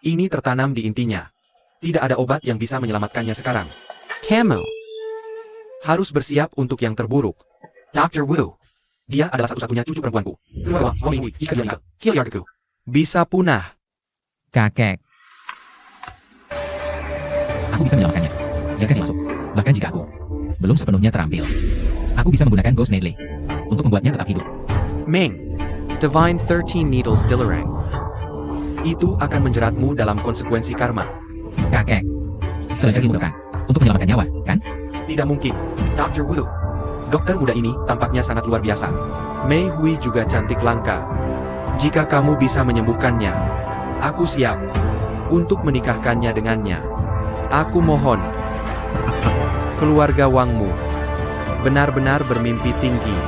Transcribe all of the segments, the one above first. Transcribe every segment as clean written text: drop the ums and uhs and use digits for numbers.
Ini tertanam di intinya. Tidak ada obat yang bisa menyelamatkannya sekarang. Kamu harus bersiap untuk yang terburuk. Dr. Wu. Dia adalah satu-satunya cucu perempuanku. Bisa punah. Kakek. Aku bisa menyelamatkannya. Biarkan dia masuk. Bahkan jika aku belum sepenuhnya terampil, aku bisa menggunakan Ghost Needle untuk membuatnya tetap hidup. Meng. Divine 13 Needles Dillerang. Itu akan menjeratmu dalam konsekuensi karma. Kakek. Terjadi dimudahkan untuk menyelamatkan nyawa, kan? Tidak mungkin. Dr. Wu. Dokter muda ini tampaknya sangat luar biasa. Mei Hui juga cantik langka. Jika kamu bisa menyembuhkannya, aku siap untuk menikahkannya dengannya. Aku mohon, keluarga Wangmu benar-benar bermimpi tinggi.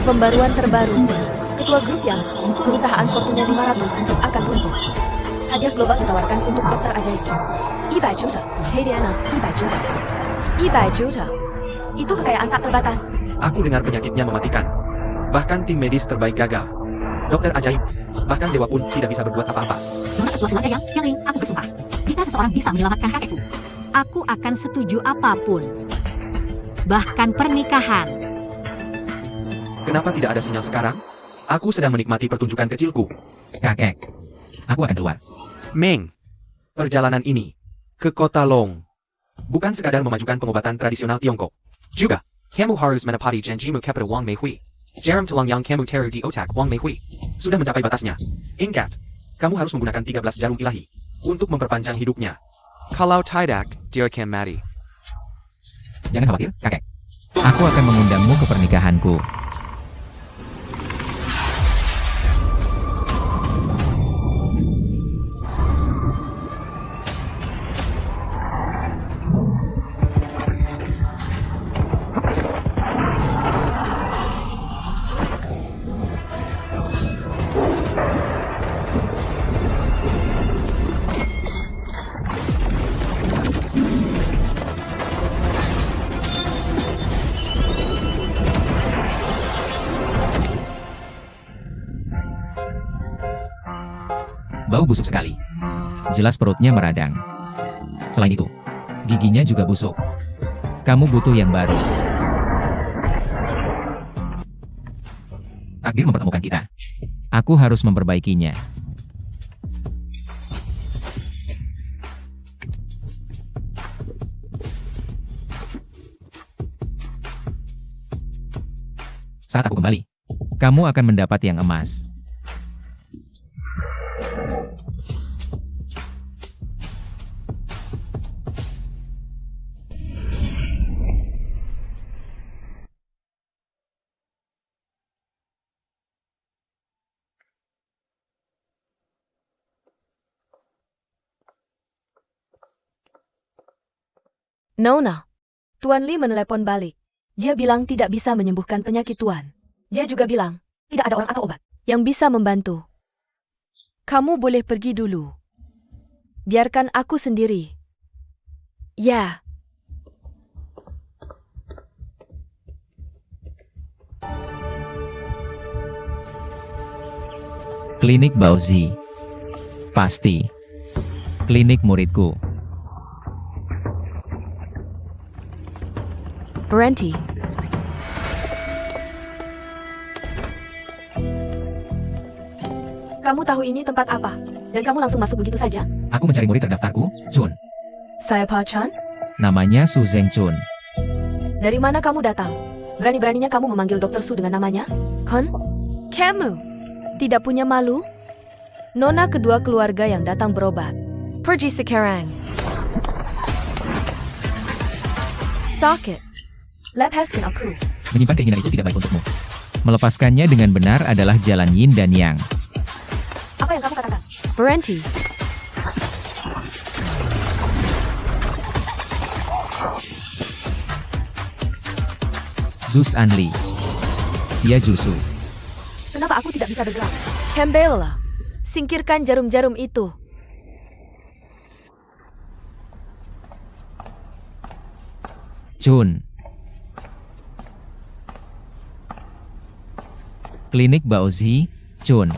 Pembaruan terbaru. Ketua grup yang perusahaan Fortuna 500 akan runtuh. Hadiah global ditawarkan untuk dokter ajaib. 100 juta. Hei Diana, 100 juta. 100 juta. Itu kekayaan tak terbatas. Aku dengar penyakitnya mematikan. Bahkan tim medis terbaik gagal. Dokter ajaib, bahkan dewa pun tidak bisa berbuat apa-apa. Nona ketua keluarga yang aku bersumpah. Jika seseorang bisa menyelamatkan kakekku, aku akan setuju apapun. Bahkan pernikahan. Kenapa tidak ada sinyal sekarang? Aku sedang menikmati pertunjukan kecilku. Kakek. Aku akan keluar. Meng, perjalanan ini ke kota Long bukan sekadar memajukan pengobatan tradisional Tiongkok. Juga, kamu harus menepati janjimu kepada Wang Meihui. Jarum tulang yang kamu taruh di otak Wang Meihui sudah mencapai batasnya. Ingat, kamu harus menggunakan 13 jarum ilahi untuk memperpanjang hidupnya. Kalau tidak, dia akan mati. Jangan khawatir, kakek. Aku akan mengundangmu ke pernikahanku. Bau busuk sekali. Jelas perutnya meradang. Selain itu, giginya juga busuk. Kamu butuh yang baru. Takdir mempertemukan kita. Aku harus memperbaikinya. Saat aku kembali, kamu akan mendapat yang emas. Nona. Tuan Li menelepon balik. Dia bilang tidak bisa menyembuhkan penyakit Tuan. Dia juga bilang, tidak ada orang atau obat yang bisa membantu. Kamu boleh pergi dulu. Biarkan aku sendiri. Ya. Klinik Baozi. Pasti. Klinik muridku. Berhenti. Kamu tahu ini tempat apa? Dan kamu langsung masuk begitu saja? Aku mencari murid terdaftarku, Chun. Saya Pa Chan? Namanya Su Zeng Chun. Dari mana kamu datang? Berani-beraninya kamu memanggil Dr. Su dengan namanya? Kan? Kamu tidak punya malu? Nona kedua keluarga yang datang berobat. Pergi sekarang. Stop it. Lepaskan aku. Menyimpan keinginan itu tidak baik untukmu. Melepaskannya dengan benar adalah jalan yin dan yang. Apa yang kamu katakan? Berhenti. Zus Anli. Xia Jusu. Kenapa aku tidak bisa bergerak? Kembalilah. Singkirkan jarum-jarum itu. Chun. Klinik Baozhi, Chun.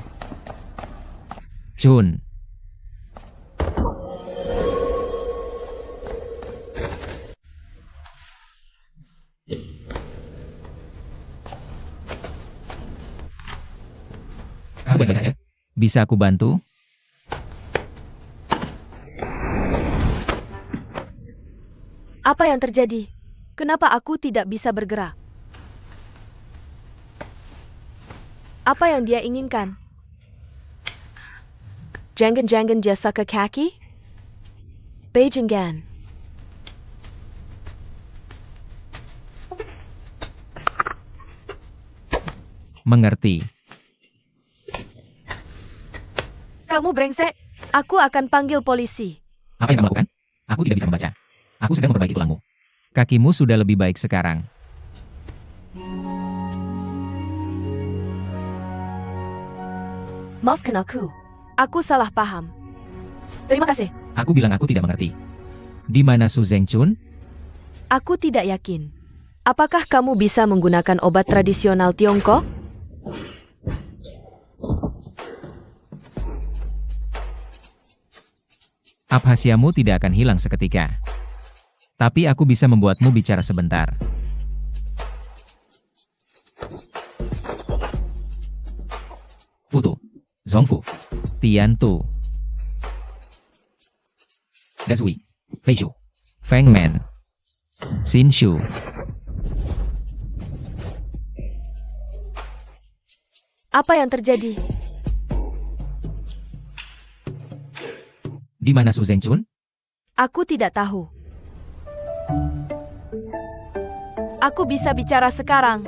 Chun. Kamu baik saja? Bisa aku bantu? Apa yang terjadi? Kenapa aku tidak bisa bergerak? Apa yang dia inginkan? Jangan-jangan dia sakit kaki? Bejenggan. Mengerti. Kamu brengsek. Aku akan panggil polisi. Apa yang kamu lakukan? Aku tidak bisa membaca. Aku sedang memperbaiki tulangmu. Kakimu sudah lebih baik sekarang. Maafkan aku. Aku salah paham. Terima kasih. Aku bilang aku tidak mengerti. Di mana Su Zhengchun? Aku tidak yakin. Apakah kamu bisa menggunakan obat tradisional Tiongkok? Abhasiamu tidak akan hilang seketika. Tapi aku bisa membuatmu bicara sebentar. Futu, Zongfu, Tiantu, Dazui, Feishu, Fengmen, Xinshu. Apa yang terjadi? Di mana Su Zhengchun? Aku tidak tahu. Aku bisa bicara sekarang.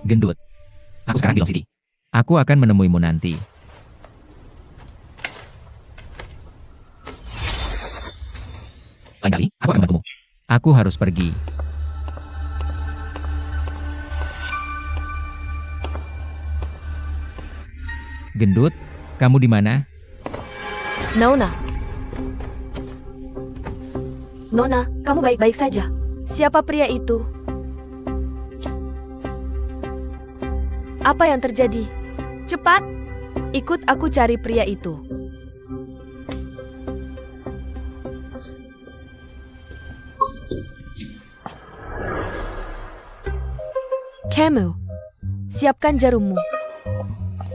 Gendut. Aku sekarang di Long City. Aku akan menemuimu nanti. Lain kali, aku akan membantumu. Aku harus pergi. Gendut, kamu di mana? Nona. Nona, kamu baik-baik saja. Siapa pria itu? Apa yang terjadi? Cepat, ikut aku cari pria itu. Kamu, siapkan jarummu.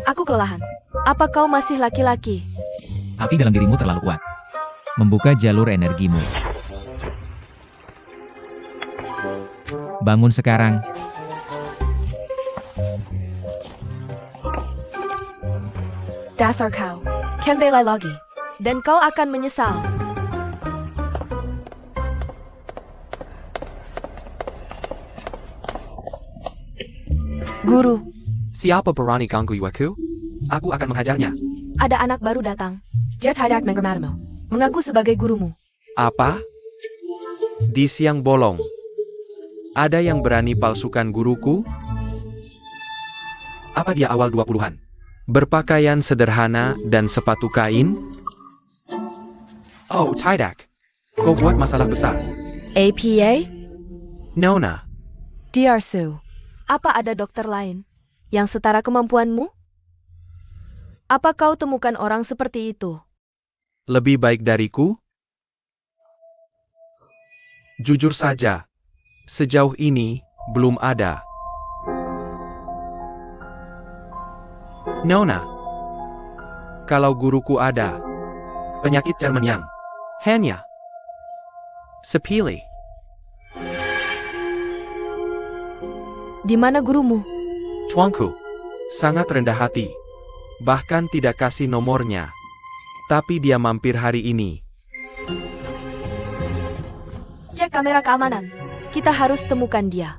Aku kelelahan. Apa kau masih laki-laki? Api dalam dirimu terlalu kuat. Membuka jalur energimu. Bangun sekarang. Dasar kau. Kembali lagi. Dan kau akan menyesal. Guru, Siapa berani ganggu aku? Aku akan menghajarnya. ada anak baru datang. Dia tidak menghormatimu. Mengaku sebagai gurumu. Apa? Di siang bolong. Ada yang berani palsukan guruku? Apa dia awal 20-an? Berpakaian sederhana dan sepatu kain? Oh, tidak. Kau buat masalah besar. APA? Nona, Dear Sue, apa ada dokter lain yang setara kemampuanmu? Apa kau temukan orang seperti itu? lebih baik dariku? Jujur saja, sejauh ini belum ada. Nona, kalau guruku ada penyakit Jerman yang hanya sepele. Di mana gurumu? Tuanku, sangat rendah hati. Bahkan tidak kasih nomornya. Tapi dia mampir hari ini. Cek kamera keamanan. Kita harus temukan dia.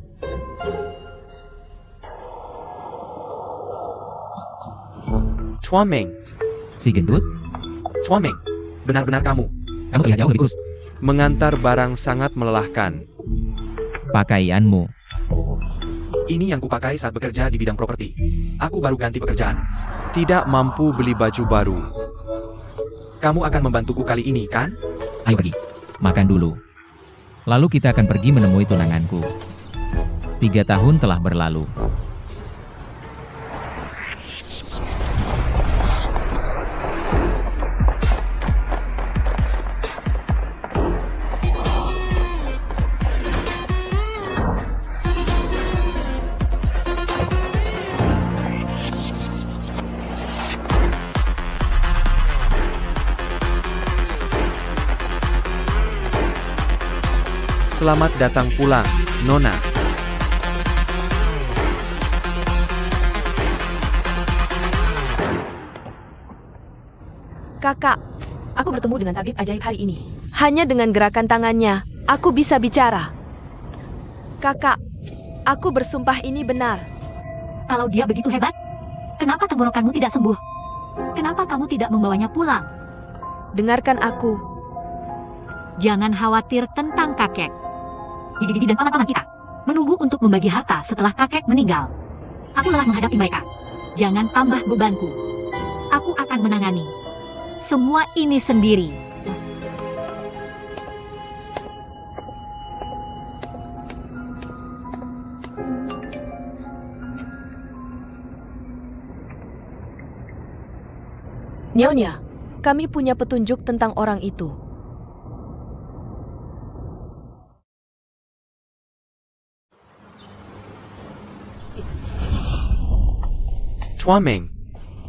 Tuan Meng, Si gendut, Tuan Meng, benar-benar kamu. kamu terlihat jauh lebih kurus. Mengantar barang sangat melelahkan. Pakaianmu. Ini yang kupakai saat bekerja di bidang properti. Aku baru ganti pekerjaan. Tidak mampu beli baju baru. Kamu akan membantuku kali ini, kan? Ayo pergi. Makan dulu. Lalu kita akan pergi menemui tunanganku. 3 tahun telah berlalu. Selamat datang pulang, Nona. Kakak, aku bertemu dengan tabib ajaib hari ini. Hanya dengan gerakan tangannya, aku bisa bicara. Kakak, aku bersumpah ini benar. Kalau dia begitu hebat, kenapa tenggorokanmu tidak sembuh? Kenapa kamu tidak membawanya pulang? Dengarkan aku. Jangan khawatir tentang kakek. Bibi dan paman-paman kita menunggu untuk membagi harta setelah kakek meninggal. Aku lelah menghadapi mereka. Jangan tambah bebanku. Aku akan menangani semua ini sendiri. Nyonya, kami punya petunjuk tentang orang itu. Chuameng,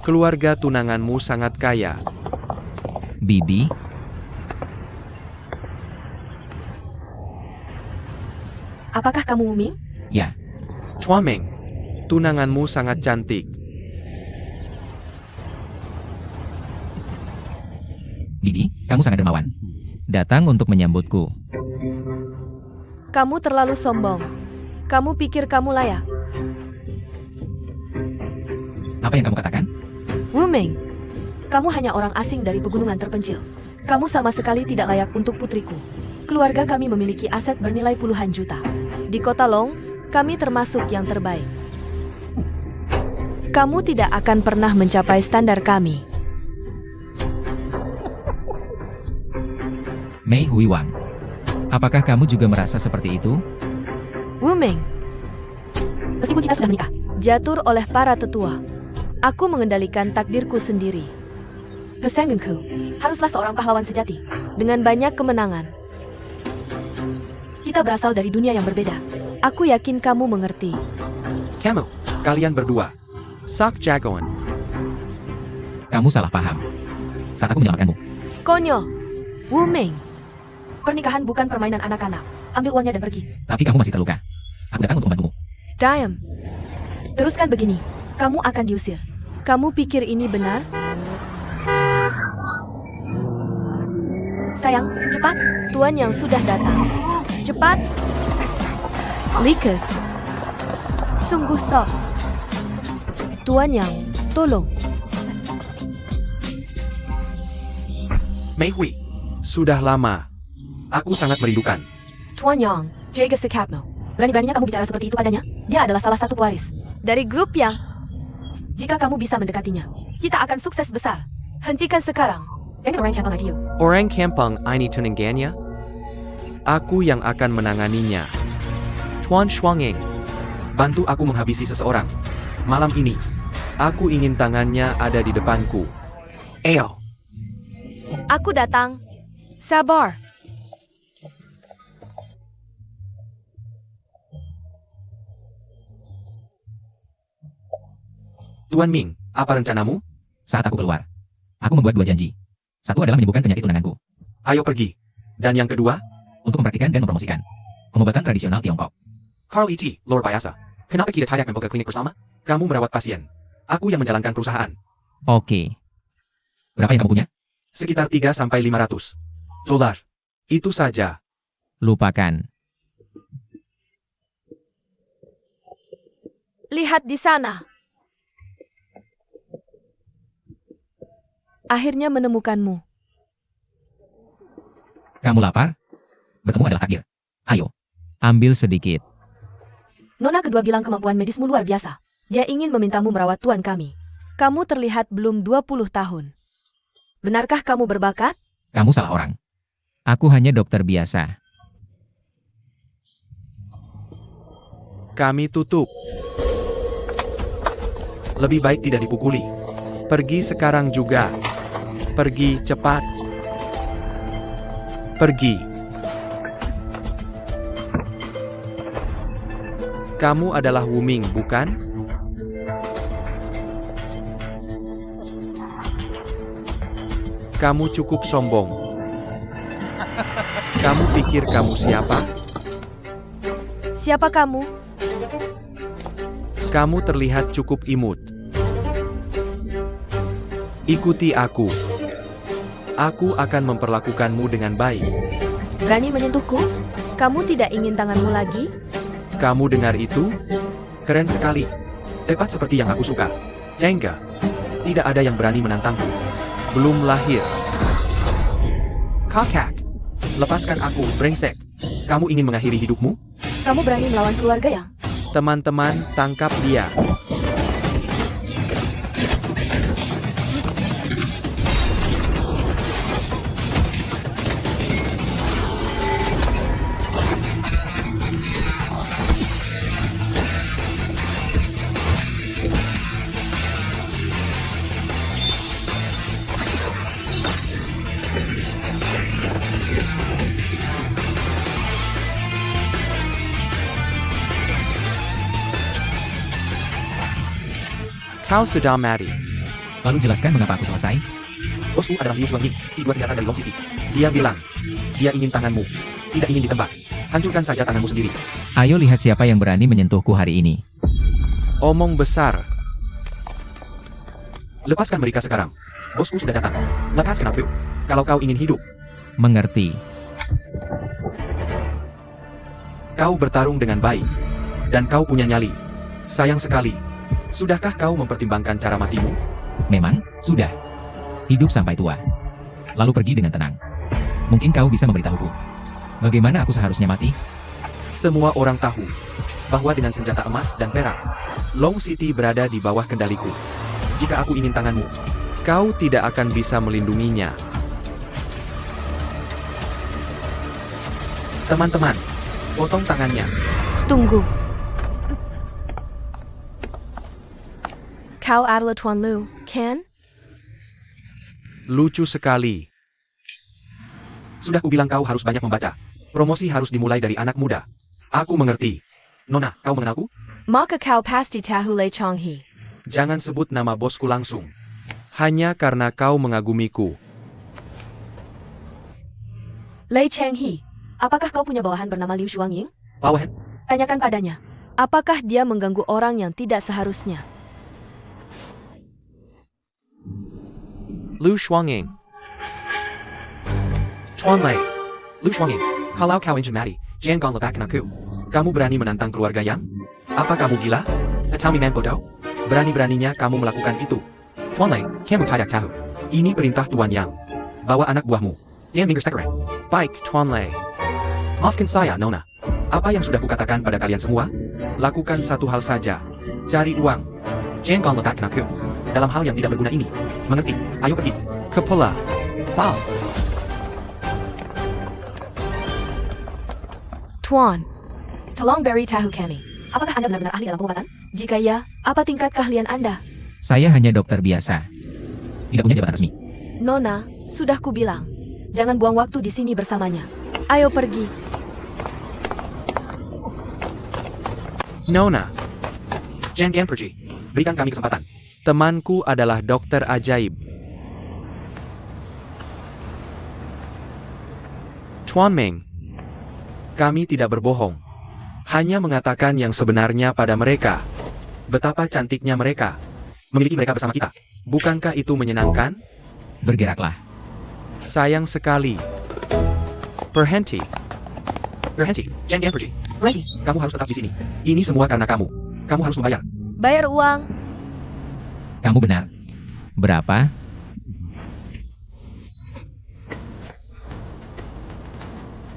keluarga tunanganmu sangat kaya. Bibi, Apakah kamu Wuming? ya, Chuameng, tunanganmu sangat cantik. Bibi, kamu sangat dermawan. Datang untuk menyambutku. Kamu terlalu sombong. Kamu pikir kamu layak? Apa yang kamu katakan? Wuming, kamu hanya orang asing dari pegunungan terpencil. Kamu sama sekali tidak layak untuk putriku. Keluarga kami memiliki aset bernilai puluhan juta. Di kota Long, kami termasuk yang terbaik. Kamu tidak akan pernah mencapai standar kami. Mei Hui Wang. Apakah kamu juga merasa seperti itu? Wuming, meskipun kita sudah menikah, diatur oleh para tetua. Aku mengendalikan takdirku sendiri. Pesanggenku haruslah seorang pahlawan sejati, dengan banyak kemenangan. Kita berasal dari dunia yang berbeda. Aku yakin kamu mengerti. Kamu, kalian berdua. Sak jagoan. Kamu salah paham. Saat aku menyelamatkanmu, Konyol, Wuming. Pernikahan bukan permainan anak-anak. Ambil uangnya dan pergi. tapi kamu masih terluka. Aku datang untuk membantumu. Diam. Teruskan begini. Kamu akan diusir. Kamu pikir ini benar? Sayang, cepat. Tuan yang sudah datang. Cepat. Likas. Sungguh sok. Tuan yang, tolong. Mei Hui, sudah lama. Aku sangat merindukan. Tuan Yang, jaga sikapmu. Berani-beraninya kamu bicara seperti itu padanya. Dia adalah salah satu pewaris dari grup yang... Jika kamu bisa mendekatinya, kita akan sukses besar. Hentikan sekarang. Jangan orang Kampung Adiu. Orang Kampung ini tunangannya? Aku yang akan menanganinya. Tuan Shuangeng, bantu aku menghabisi seseorang. Malam ini, aku ingin tangannya ada di depanku. Ayo. Aku datang. Sabar. Tuan Ming, apa rencanamu? Saat aku keluar, aku membuat 2 janji. Satu adalah menyembuhkan penyakit tunanganku, Ayo pergi. Dan yang kedua? untuk mempraktikkan dan mempromosikan pengobatan tradisional Tiongkok. Carl E.T., Lord Biasa. Kenapa kita tidak membuka klinik bersama? Kamu merawat pasien. Aku yang menjalankan perusahaan. Oke. Berapa yang kamu punya? Sekitar 300–500 dolar. Itu saja. Lupakan. Lihat di sana. Akhirnya menemukanmu. Kamu lapar? Bertemu adalah takdir. Ayo, ambil sedikit. Nona kedua bilang kemampuan medismu luar biasa. Dia ingin memintamu merawat tuan kami. Kamu terlihat belum 20 tahun. Benarkah kamu berbakat? Kamu salah orang. Aku hanya dokter biasa. Kami tutup. Lebih baik tidak dipukuli. Pergi sekarang juga. Pergi cepat. Pergi. Kamu adalah Wu Ming, bukan? Kamu cukup sombong. Kamu pikir kamu siapa? Siapa kamu? Kamu terlihat cukup imut. Ikuti aku. Aku akan memperlakukanmu dengan baik. Berani menyentuhku? Kamu tidak ingin tanganmu lagi? Kamu dengar itu? Keren sekali. Tepat seperti yang aku suka. Jengga. Tidak ada yang berani menantangku. Belum lahir. Kakak. Lepaskan aku, brengsek. Kamu ingin mengakhiri hidupmu? Kamu berani melawan keluarga yang? Teman-teman, tangkap dia. Kau sudah mati. Lalu jelaskan mengapa aku selesai? Bosku adalah Liu Shuangying, si dua senjata dari Long City. Dia bilang, dia ingin tanganmu. Tidak ingin ditebak. Hancurkan saja tanganmu sendiri. Ayo lihat siapa yang berani menyentuhku hari ini. Omong besar. Lepaskan mereka sekarang. Bosku sudah datang. Lepaskan aku. Kalau kau ingin hidup. Mengerti. Kau bertarung dengan baik. Dan kau punya nyali. Sayang sekali. Sudahkah kau mempertimbangkan cara matimu? Memang, sudah. Hidup sampai tua. Lalu pergi dengan tenang. Mungkin kau bisa memberitahuku. Bagaimana aku seharusnya mati? Semua orang tahu bahwa dengan senjata emas dan perak, Long City berada di bawah kendaliku. Jika aku ingin tanganmu, kau tidak akan bisa melindunginya. Teman-teman, potong tangannya. Tunggu. Kau adalah Tuan Lu, kan? Lucu sekali. Sudah kubilang kau harus banyak membaca. Promosi harus dimulai dari anak muda. Aku mengerti. Nona, kau mengenalku? Maka kau pasti tahu Lei Chonghe. Jangan sebut nama bosku langsung. Hanya karena kau mengagumiku. Lei Chonghe, apakah kau punya bawahan bernama Liu Shuangying? Bawahan? Tanyakan padanya. Apakah dia mengganggu orang yang tidak seharusnya? Liu Shuangying. Tuan Lei. Liu Shuangying, kalau kau ingin mati, jangan lepaskan aku. Kamu berani menantang keluarga yang? Apa kamu gila? Atau memang bodoh? Berani-beraninya kamu melakukan itu. Tuan Lei, kamu tidak tahu. Ini perintah Tuan Yang. Bawa anak buahmu. Jangan minggir sekeren. Baik, Tuan Lei. Maafkan saya, Nona. Apa yang sudah kukatakan pada kalian semua? Lakukan satu hal saja. Cari uang. Jangan lepaskan aku. Dalam hal yang tidak berguna ini. Mengerti? Ayo pergi. Kepala. False. Tuan, tolong beritahu kami. Apakah Anda benar-benar ahli dalam pengobatan? Jika ya, apa tingkat keahlian Anda? Saya hanya dokter biasa. Tidak punya jabatan resmi. Nona, sudah kubilang. Jangan buang waktu di sini bersamanya. Ayo pergi. Nona. Jangan pergi. Berikan kami kesempatan. Temanku adalah dokter ajaib. Tuan Meng. Kami tidak berbohong. Hanya mengatakan yang sebenarnya pada mereka. Betapa cantiknya mereka. Memiliki mereka bersama kita. Bukankah itu menyenangkan? Bergeraklah. Sayang sekali. Berhenti. Berhenti. Jangan pergi. Berhenti. Kamu harus tetap di sini. Ini semua karena kamu. Kamu harus membayar. Bayar uang. Kamu benar. Berapa?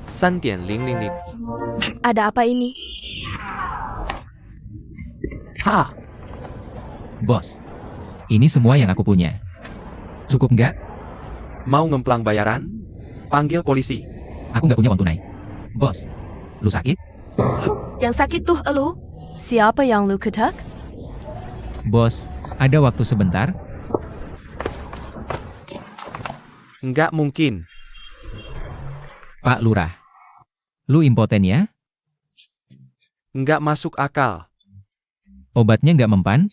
$3.000. Ada apa ini? Ha! Bos. Ini semua yang aku punya. Cukup nggak? Mau ngemplang bayaran? Panggil polisi. Aku nggak punya uang tunai. Bos. Lu sakit? Yang sakit tuh elu. Siapa yang lu ketak? Bos, ada waktu sebentar? Nggak mungkin. Pak Lurah. Lu impoten ya? Nggak masuk akal. Obatnya nggak mempan?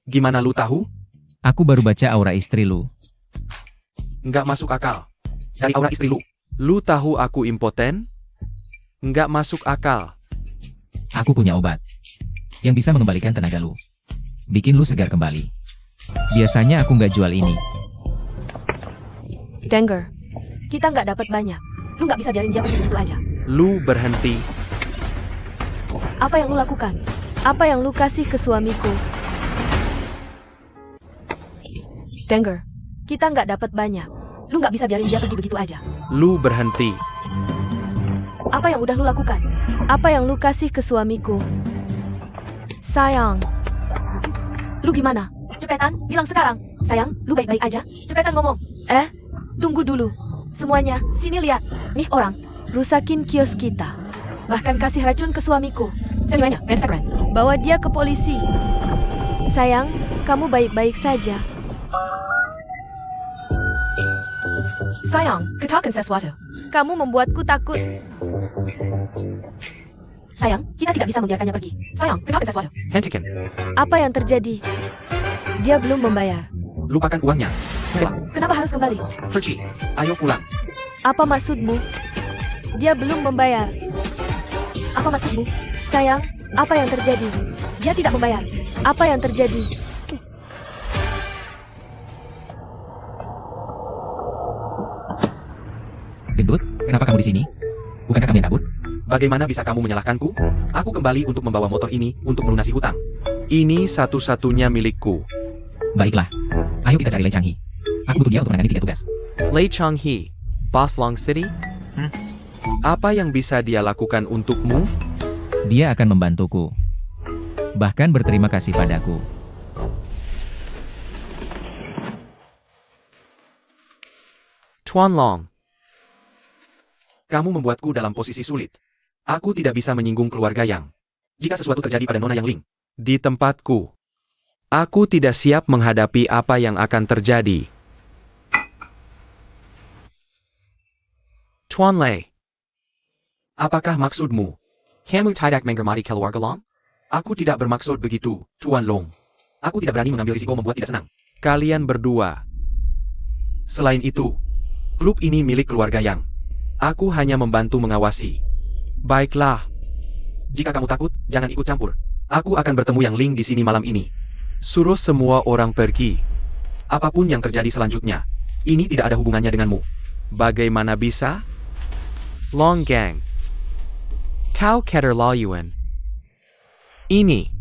Gimana lu tahu? Aku baru baca aura istri lu. Nggak masuk akal. Dari aura istri lu. Lu tahu aku impoten? Nggak masuk akal. Aku punya obat. Yang bisa mengembalikan tenaga lu. Bikin lu segar kembali. Biasanya aku nggak jual ini. Danger. Kita nggak dapat banyak. Lu nggak bisa biarin dia pergi begitu aja. Lu berhenti. Apa yang lu lakukan? Apa yang lu kasih ke suamiku? Danger. Kita nggak dapat banyak. Lu nggak bisa biarin dia pergi begitu aja. Lu berhenti. Apa yang udah lu lakukan? Apa yang lu kasih ke suamiku? Sayang. Lu gimana? Cepetan, bilang sekarang. Sayang, lu baik-baik aja. Cepetan ngomong. Tunggu dulu. Semuanya, sini lihat. Nih orang, rusakin kios kita. Bahkan kasih racun ke suamiku. Semuanya, Instagram. Bawa dia ke polisi. Sayang, kamu baik-baik saja. Sayang, katakan sesuatu. Kamu membuatku takut. Sayang, kita tidak bisa membiarkannya pergi. Sayang, katakan sesuatu. Hentikan. Apa yang terjadi? Dia belum membayar. Lupakan uangnya. Pulang. Kenapa harus kembali? Pergi. Ayo pulang. Apa maksudmu? Dia belum membayar. Apa maksudmu? Sayang, apa yang terjadi? Dia tidak membayar. Apa yang terjadi? Gendut, kenapa kamu di sini? Bukankah kamu yang kabur? Bagaimana bisa kamu menyalahkanku? Aku kembali untuk membawa motor ini untuk melunasi hutang. Ini satu-satunya milikku. Baiklah. Ayo kita cari Lei Changhi. Aku butuh dia untuk menangani 3 tugas. Lei Changhi, Boss Long City? Apa yang bisa dia lakukan untukmu? Dia akan membantuku. Bahkan berterima kasih padaku. Tuan Long. Kamu membuatku dalam posisi sulit. Aku tidak bisa menyinggung keluarga Yang. Jika sesuatu terjadi pada Nona Yang Ling, di tempatku, aku tidak siap menghadapi apa yang akan terjadi. Tuan Lei, apakah maksudmu? Kamu tidak menghormati keluarga Long? Aku tidak bermaksud begitu, Tuan Long. Aku tidak berani mengambil risiko membuat tidak senang kalian berdua. Selain itu, klub ini milik keluarga Yang. Aku hanya membantu mengawasi. Baiklah. Jika kamu takut, jangan ikut campur. Aku akan bertemu Yang Ling di sini malam ini. Suruh semua orang pergi. Apapun yang terjadi selanjutnya, ini tidak ada hubungannya denganmu. Bagaimana bisa? Long Gang. Kau keterlaluan. Ini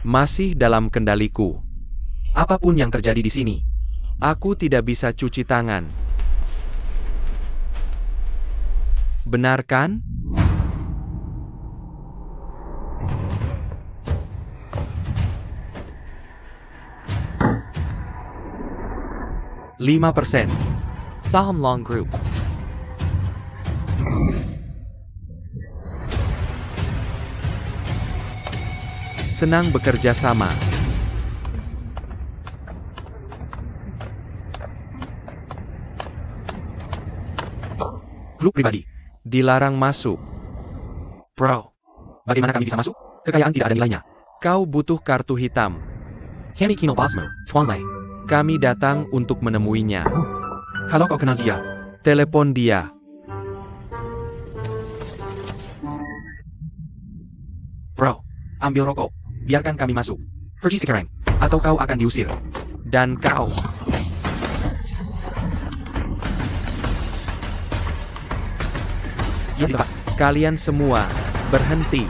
masih dalam kendaliku. Apapun yang terjadi di sini, aku tidak bisa cuci tangan. Benar kan? %5 Saham Long Group. Senang bekerja sama. Klub pribadi. Dilarang masuk. Bro, bagaimana kami bisa masuk? Kekayaan tidak ada nilainya. Kau butuh kartu hitam. Henny Kino Basmo, Tuan Lei. Kami datang untuk menemuinya. Kalau kau kenal dia, telepon dia. Bro, ambil rokok. Biarkan kami masuk. Pergi sekarang, atau kau akan diusir. Dan kau... Ya tidak, kalian semua berhenti.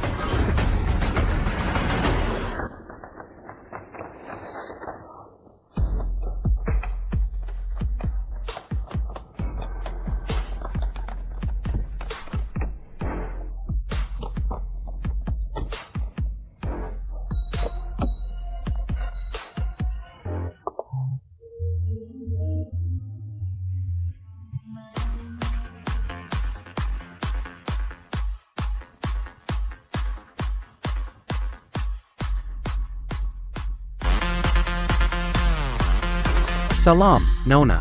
Salam, Nona.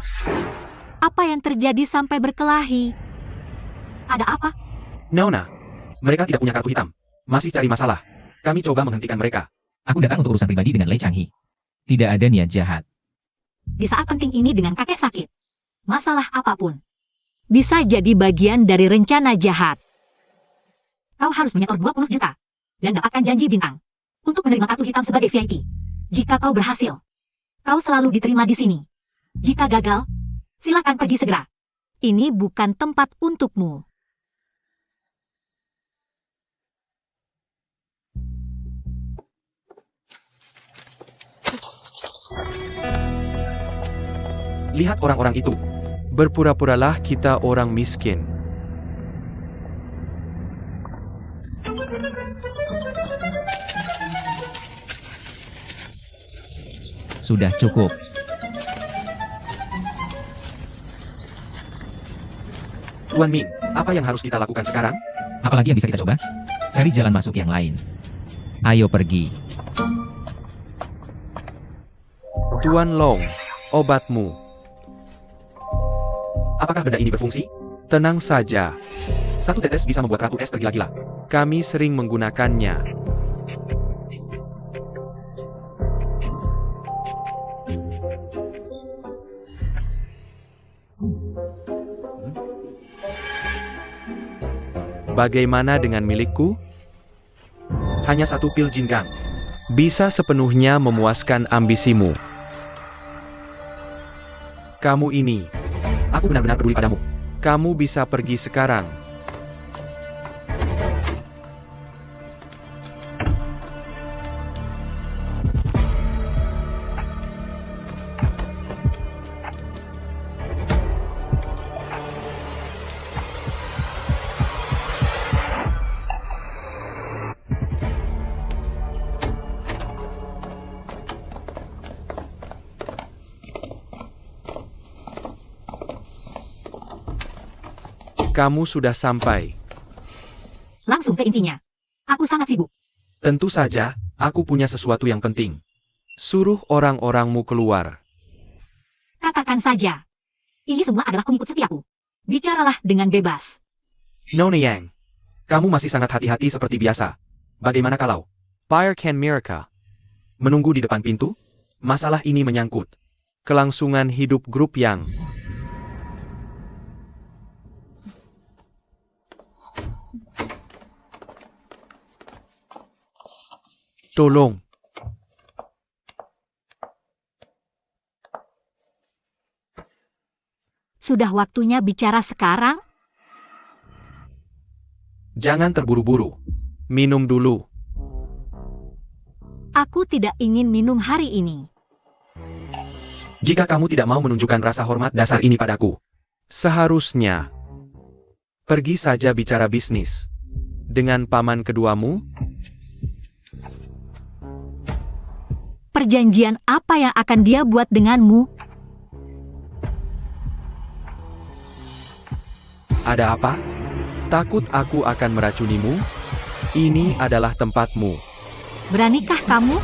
Apa yang terjadi sampai berkelahi? Ada apa? Nona, mereka tidak punya kartu hitam. Masih cari masalah. Kami coba menghentikan mereka. Aku datang untuk urusan pribadi dengan Lei Changhe. Tidak ada niat jahat. Di saat penting ini dengan kakek sakit. Masalah apapun. Bisa jadi bagian dari rencana jahat. Kau harus menyetor 20 juta. Dan dapatkan janji bintang. Untuk menerima kartu hitam sebagai VIP. Jika kau berhasil, kau selalu diterima di sini. Jika gagal, silakan pergi segera. Ini bukan tempat untukmu. Lihat orang-orang itu. Berpura-puralah kita orang miskin. Sudah cukup. Tuan Ming, apa yang harus kita lakukan sekarang? Apalagi yang bisa kita coba? Cari jalan masuk yang lain. Ayo pergi. Tuan Long, obatmu. Apakah benda ini berfungsi? Tenang saja. 1 tetes bisa membuat Ratu Es tergila-gila. Kami sering menggunakannya. Bagaimana dengan milikku? Hanya 1 pil Jinggang. Bisa sepenuhnya memuaskan ambisimu. Kamu ini. Aku benar-benar peduli padamu. Kamu bisa pergi sekarang. Kamu sudah sampai. Langsung ke intinya. Aku sangat sibuk. Tentu saja, aku punya sesuatu yang penting. Suruh orang-orangmu keluar. Katakan saja. Ini semua adalah pengikut setiaku. Bicaralah dengan bebas. Nona Yang, kamu masih sangat hati-hati seperti biasa. Bagaimana kalau Fire Can Miracle menunggu di depan pintu? Masalah ini menyangkut kelangsungan hidup grup Yang. Tolong. Sudah waktunya bicara sekarang? Jangan terburu-buru. Minum dulu. Aku tidak ingin minum hari ini. Jika kamu tidak mau menunjukkan rasa hormat dasar ini padaku, seharusnya pergi saja bicara bisnis dengan paman keduamu. Perjanjian apa yang akan dia buat denganmu? Ada apa? Takut aku akan meracunimu? Ini adalah tempatmu. Beranikah kamu?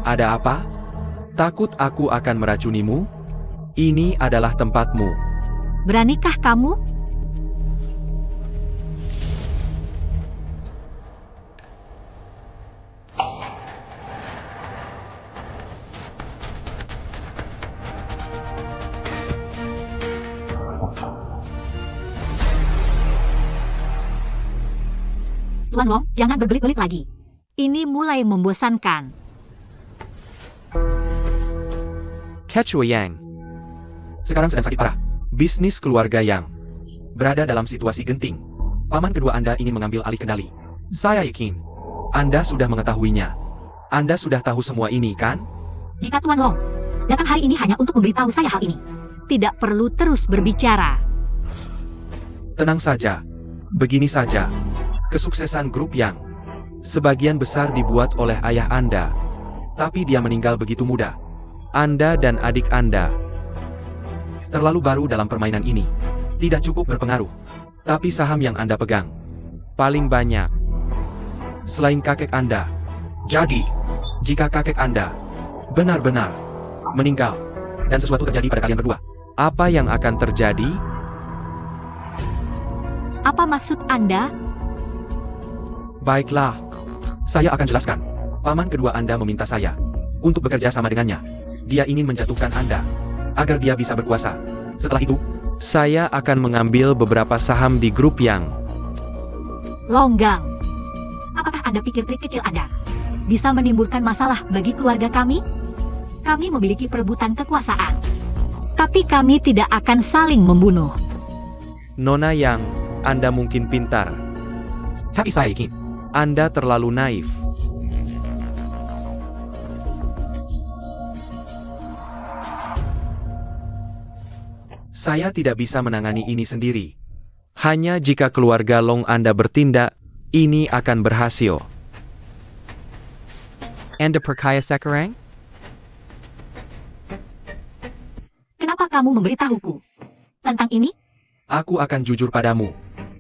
Ada apa? Takut aku akan meracunimu? Ini adalah tempatmu. Beranikah kamu? Tuan Long, jangan berbelit-belit lagi. Ini mulai membosankan. Quechua Yang sekarang sedang sakit parah. Bisnis keluarga Yang berada dalam situasi genting. Paman kedua Anda ingin mengambil alih kendali. Saya yakin Anda sudah mengetahuinya. Anda sudah tahu semua ini, kan? Jika Tuan Long datang hari ini hanya untuk memberitahu saya hal ini, tidak perlu terus berbicara. Tenang saja. Begini saja. Kesuksesan grup Yang sebagian besar dibuat oleh ayah Anda. Tapi dia meninggal begitu mudah. Anda dan adik Anda terlalu baru dalam permainan ini. Tidak cukup berpengaruh. Tapi saham yang Anda pegang paling banyak selain kakek Anda. Jadi, jika kakek Anda benar-benar meninggal dan sesuatu terjadi pada kalian berdua, apa yang akan terjadi? Apa maksud Anda? Baiklah, saya akan jelaskan. Paman kedua Anda meminta saya untuk bekerja sama dengannya. Dia ingin menjatuhkan Anda agar dia bisa berkuasa. Setelah itu, saya akan mengambil beberapa saham di grup yang Longgang. Apakah Anda pikir trik kecil Anda bisa menimbulkan masalah bagi keluarga kami? Kami memiliki perebutan kekuasaan. Tapi kami tidak akan saling membunuh. Nona Yang, Anda mungkin pintar. Tapi saya yakin Anda terlalu naif. Saya tidak bisa menangani ini sendiri. Hanya jika keluarga Long Anda bertindak, ini akan berhasil. Anda percaya sekarang? Kenapa kamu memberitahuku tentang ini? Aku akan jujur padamu.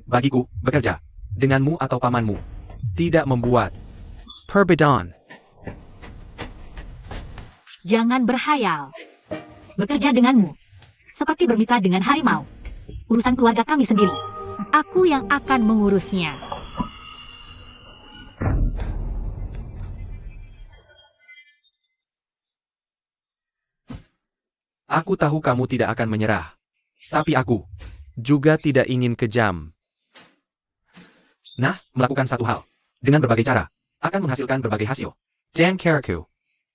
Bagiku, bekerja denganmu atau pamanmu tidak membuat perbedaan. Jangan berhayal. Bekerja denganmu seperti bermitra dengan harimau. Urusan keluarga kami sendiri. Aku yang akan mengurusnya. Aku tahu kamu tidak akan menyerah. Tapi aku juga tidak ingin kejam. Nah, melakukan satu hal dengan berbagai cara akan menghasilkan berbagai hasil. Dan caraku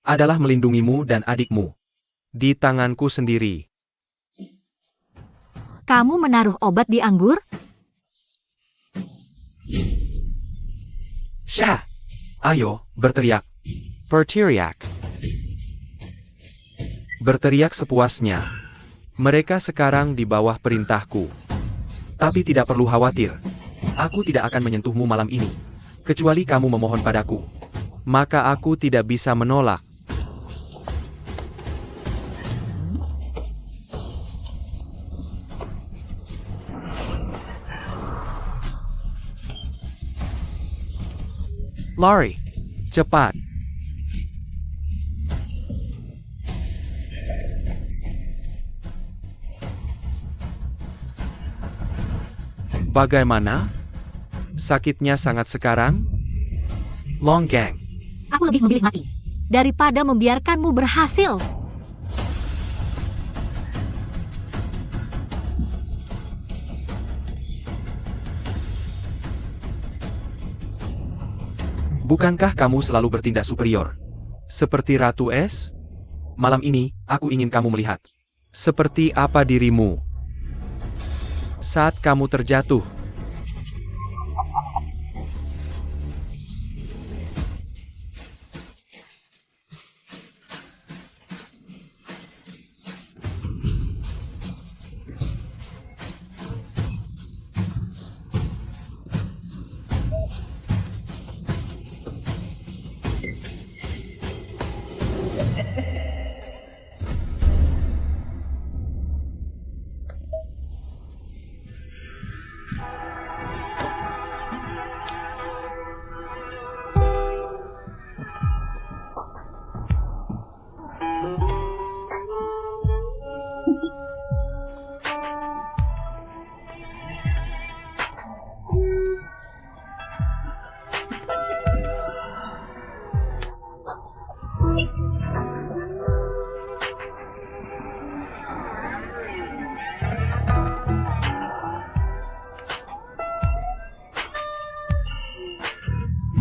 adalah melindungimu dan adikmu di tanganku sendiri. Kamu menaruh obat di anggur? Syah! Ayo, berteriak. Berteriak. Berteriak sepuasnya. Mereka sekarang di bawah perintahku. Tapi tidak perlu khawatir. Aku tidak akan menyentuhmu malam ini. Kecuali kamu memohon padaku. Maka aku tidak bisa menolak. Lari, cepat. Bagaimana? Sakitnya sangat sekarang? Longgang. Aku lebih memilih mati daripada membiarkanmu berhasil. Bukankah kamu selalu bertindak superior? Seperti Ratu Es? Malam ini, aku ingin kamu melihat. Seperti apa dirimu saat kamu terjatuh.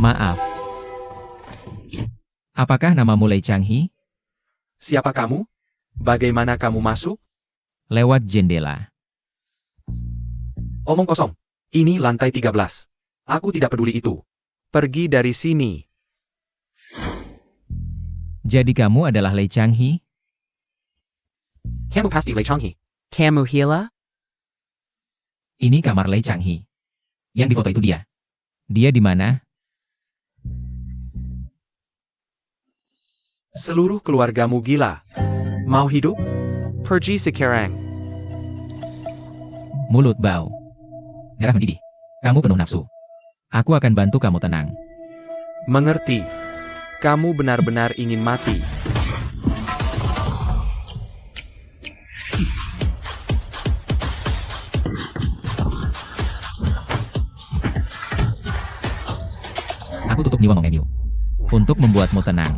Maaf. Apakah namamu Lei Changhe? Siapa kamu? Bagaimana kamu masuk? Lewat jendela. Omong kosong. Ini lantai 13. Aku tidak peduli itu. Pergi dari sini. Jadi kamu adalah Lei Changhe? Kamu pasti Lei Changhe. Kamu Hila? Ini kamar Lei Changhe. Yang di foto itu dia. Dia di mana? Seluruh keluargamu gila. Mau hidup? Pergi sekarang. Mulut bau. Darah mendidih. Kamu penuh nafsu. Aku akan bantu kamu tenang. Mengerti. Kamu benar-benar ingin mati. Aku tutup nyiwa Mongeniu. Untuk membuatmu tenang.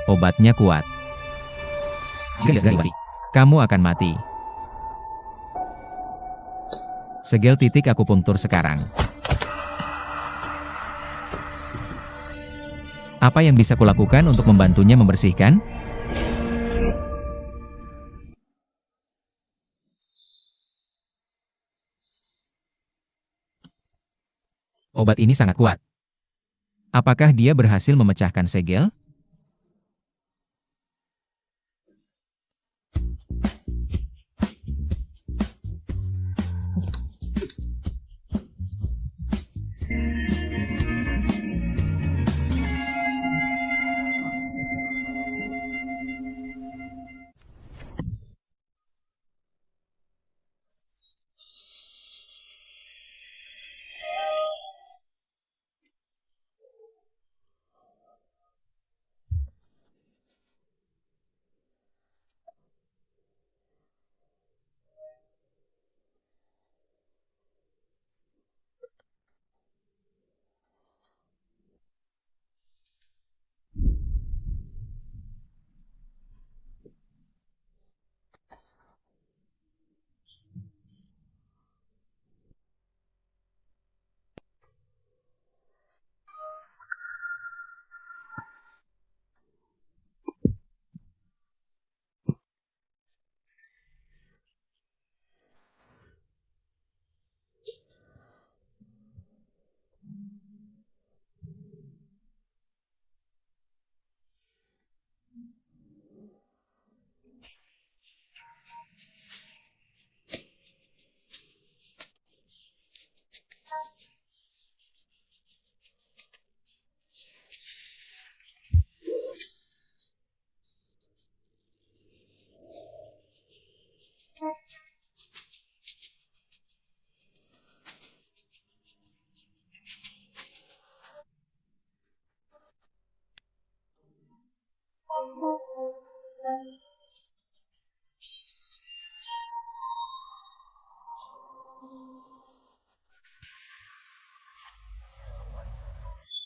Obatnya kuat. Jika dia segera mati, kamu akan mati. Segel titik akupunktur sekarang. Apa yang bisa kulakukan untuk membantunya membersihkan? Obat ini sangat kuat. Apakah dia berhasil memecahkan segel?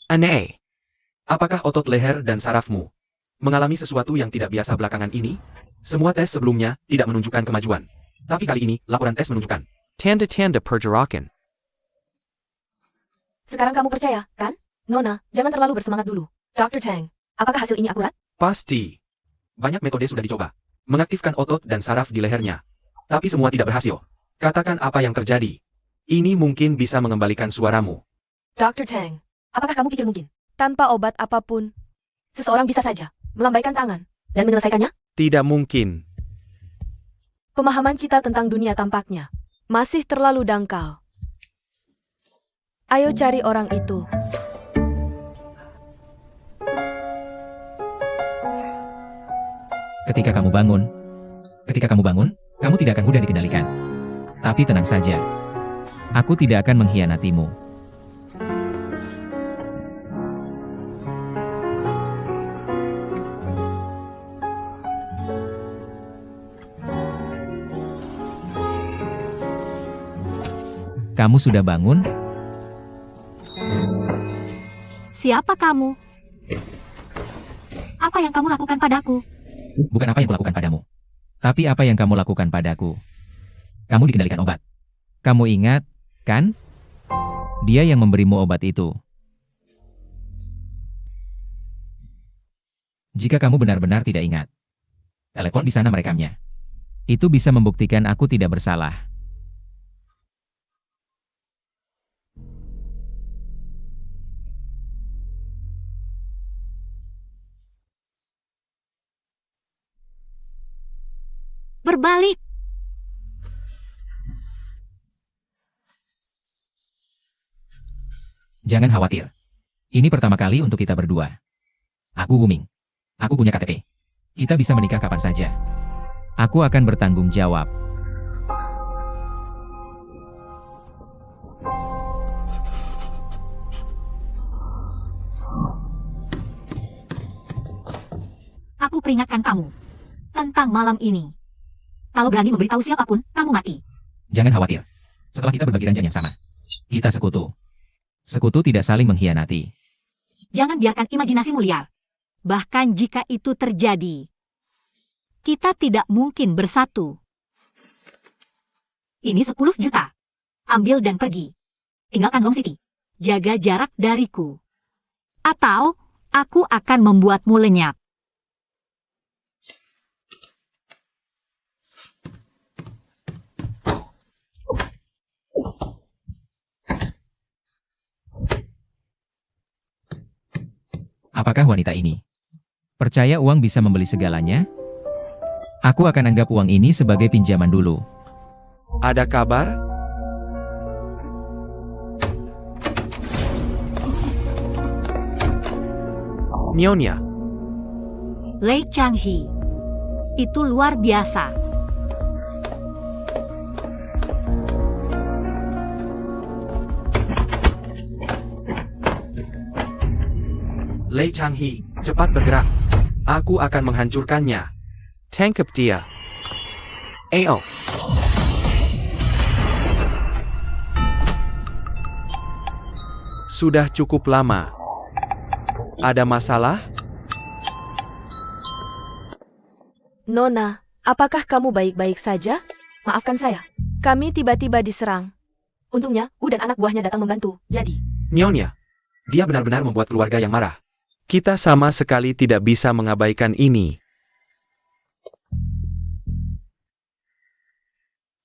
Aneh. Apakah otot leher dan sarafmu mengalami sesuatu yang tidak biasa belakangan ini? Semua tes sebelumnya tidak menunjukkan kemajuan. Tapi kali ini, laporan tes menunjukkan tanda-tanda pergerakan. Sekarang kamu percaya, kan? Nona, jangan terlalu bersemangat dulu. Dr. Tang, apakah hasil ini akurat? Pasti. Banyak metode sudah dicoba. Mengaktifkan otot dan saraf di lehernya. Tapi semua tidak berhasil. Katakan apa yang terjadi. Ini mungkin bisa mengembalikan suaramu. Dr. Tang, apakah kamu pikir mungkin, tanpa obat apapun, seseorang bisa saja melambaikan tangan dan menyelesaikannya? Tidak mungkin. Pemahaman kita tentang dunia tampaknya masih terlalu dangkal. Ayo cari orang itu. Ketika kamu bangun, kamu tidak akan mudah dikendalikan. Tapi tenang saja. Aku tidak akan mengkhianatimu. Kamu sudah bangun? Siapa kamu? Apa yang kamu lakukan padaku? Bukan apa yang kulakukan padamu. Tapi apa yang kamu lakukan padaku. Kamu dikendalikan obat. Kamu ingat, kan? Dia yang memberimu obat itu. Jika kamu benar-benar tidak ingat, telepon di sana merekamnya. Itu bisa membuktikan aku tidak bersalah. terbalik. Jangan khawatir. Ini pertama kali untuk kita berdua. Aku Wuming. Aku punya KTP. Kita bisa menikah kapan saja. Aku akan bertanggung jawab. Aku peringatkan kamu tentang malam ini. Kalau berani memberitahu siapapun, kamu mati. Jangan khawatir. Setelah kita berbagi ranjang yang sama, kita sekutu. Sekutu tidak saling mengkhianati. Jangan biarkan imajinasimu liar. Bahkan jika itu terjadi, kita tidak mungkin bersatu. Ini 10 juta. Ambil dan pergi. Tinggalkan Long City. Jaga jarak dariku. Atau, aku akan membuatmu lenyap. Apakah wanita ini percaya uang bisa membeli segalanya? Aku akan anggap uang ini sebagai pinjaman dulu. Ada kabar? Nyonya, Lei Changhe. Itu luar biasa. Lei Changhe, cepat bergerak. Aku akan menghancurkannya. Tangkap dia. Ayo. Sudah cukup lama. Ada masalah? Nona, apakah kamu baik-baik saja? Maafkan saya. Kami tiba-tiba diserang. Untungnya, U dan anak buahnya datang membantu. Jadi, Nyonya, dia benar-benar membuat keluarga yang marah. Kita sama sekali tidak bisa mengabaikan ini.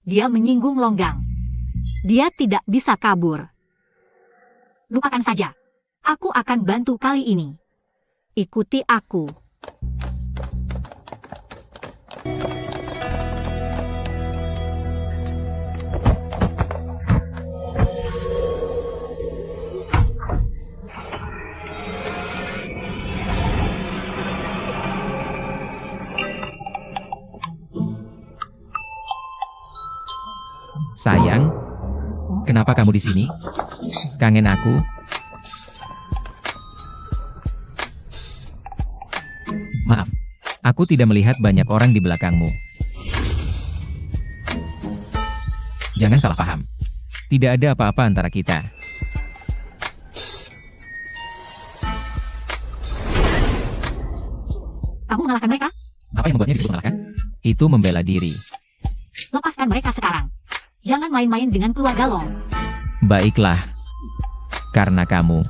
Dia menyinggung Longgang. Dia tidak bisa kabur. Lupakan saja. Aku akan bantu kali ini. Ikuti aku. Sayang, kenapa kamu di sini? Kangen aku? Maaf, aku tidak melihat banyak orang di belakangmu. Jangan salah paham. Tidak ada apa-apa antara kita. Kamu mengalahkan mereka? Apa yang membuatnya disebut mengalahkan? Itu membela diri. Lepaskan mereka sekarang. Jangan main-main dengan keluarga Long. Baiklah. Karena kamu.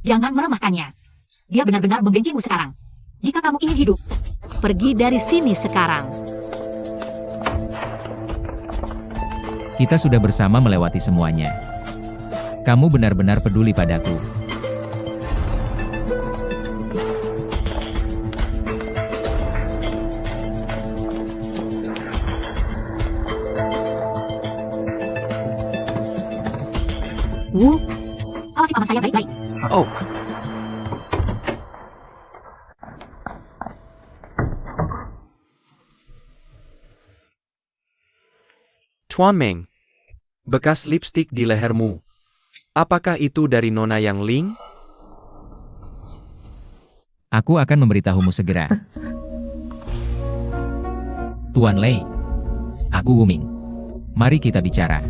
Jangan meremehkannya. Dia benar-benar membencimu sekarang. Jika kamu ingin hidup, pergi dari sini sekarang. Kita sudah bersama melewati semuanya. Kamu benar-benar peduli padaku. Wu, awasi paman saya baik-baik. Oh, Tuan Meng, bekas lipstik di lehermu. Apakah itu dari Nona Yang Ling? Aku akan memberitahumu segera. Tuan Lei, aku Wuming. Mari kita bicara.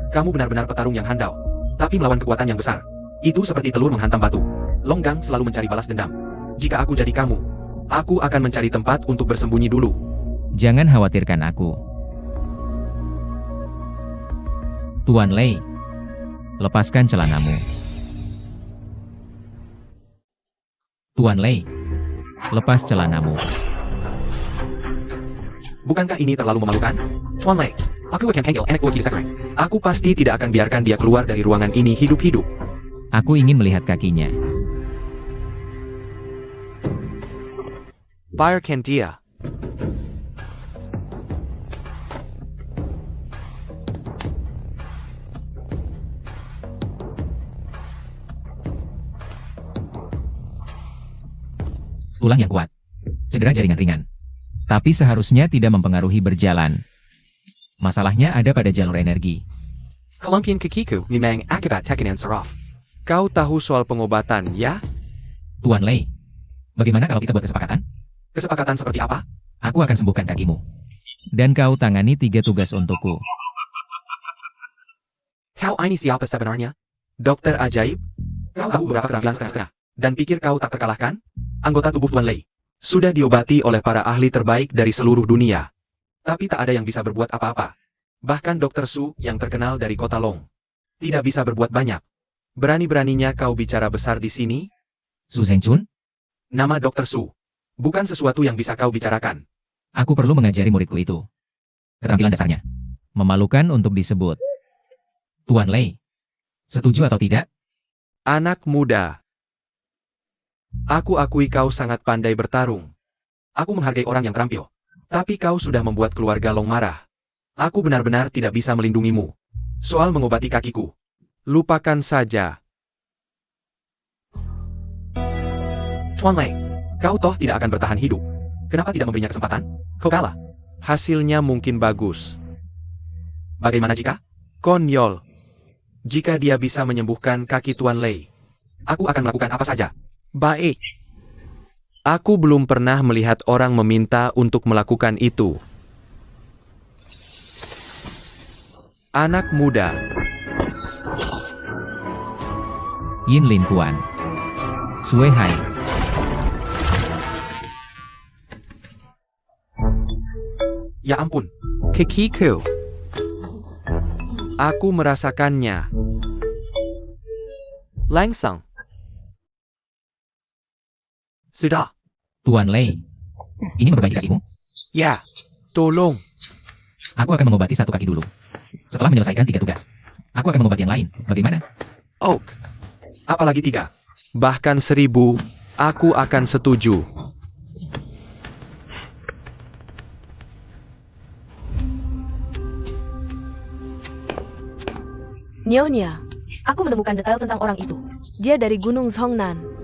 Kamu benar-benar petarung yang handal, tapi melawan kekuatan yang besar. Itu seperti telur menghantam batu. Longgang selalu mencari balas dendam. Jika aku jadi kamu, aku akan mencari tempat untuk bersembunyi dulu. Jangan khawatirkan aku. Tuan Lei, lepaskan celanamu. Tuan Lei, lepas celanamu. Bukankah ini terlalu memalukan? Tuan Lei, Aku akan panggil anak buah sekarang. Aku pasti tidak akan biarkan dia keluar dari ruangan ini hidup-hidup. Aku ingin melihat kakinya. Biarkan dia. Tulang yang kuat. Cedera jaringan ringan. Tapi seharusnya tidak mempengaruhi berjalan. Masalahnya ada pada jalur energi. Kelumpian kakiku memang akibat tekanan saraf. Kau tahu soal pengobatan, ya? Tuan Lei, bagaimana kalau kita buat kesepakatan? Kesepakatan seperti apa? Aku akan sembuhkan kakimu. Dan kau tangani 3 tugas untukku. Kau ini siapa sebenarnya? Dokter ajaib? Kau tahu beberapa keterampilan setengah-setengah. Dan pikir kau tak terkalahkan? Anggota tubuh Tuan Lei sudah diobati oleh para ahli terbaik dari seluruh dunia. Tapi tak ada yang bisa berbuat apa-apa. Bahkan Dr. Su yang terkenal dari kota Long tidak bisa berbuat banyak. Berani-beraninya kau bicara besar di sini? Su Zhengchun? Nama Dr. Su bukan sesuatu yang bisa kau bicarakan. Aku perlu mengajari muridku itu. Keterampilan dasarnya. Memalukan untuk disebut. Tuan Lei, setuju atau tidak? Anak muda. Aku akui kau sangat pandai bertarung. Aku menghargai orang yang terampil. Tapi kau sudah membuat keluarga Long marah. Aku benar-benar tidak bisa melindungimu. Soal mengobati kakiku, lupakan saja. Tuan Lei, kau toh tidak akan bertahan hidup. Kenapa tidak memberinya kesempatan? Kau kalah. Hasilnya mungkin bagus. Bagaimana jika? Konyol. Jika dia bisa menyembuhkan kaki Tuan Lei, aku akan melakukan apa saja. Baik. Aku belum pernah melihat orang meminta untuk melakukan itu. Anak muda. Yin Lin Kuan. Sui Hai. Ya ampun. Kakiku. Aku merasakannya. Langsung. Sudah. Tuan Lei, ingin memperbaiki kakimu? Ya. Tolong. Aku akan mengobati 1 kaki dulu. Setelah menyelesaikan 3 tugas, aku akan mengobati yang lain. Bagaimana? Oak. Apalagi 3. Bahkan 1000, aku akan setuju. Nyonya, aku menemukan detail tentang orang itu. Dia dari Gunung Zhongnan.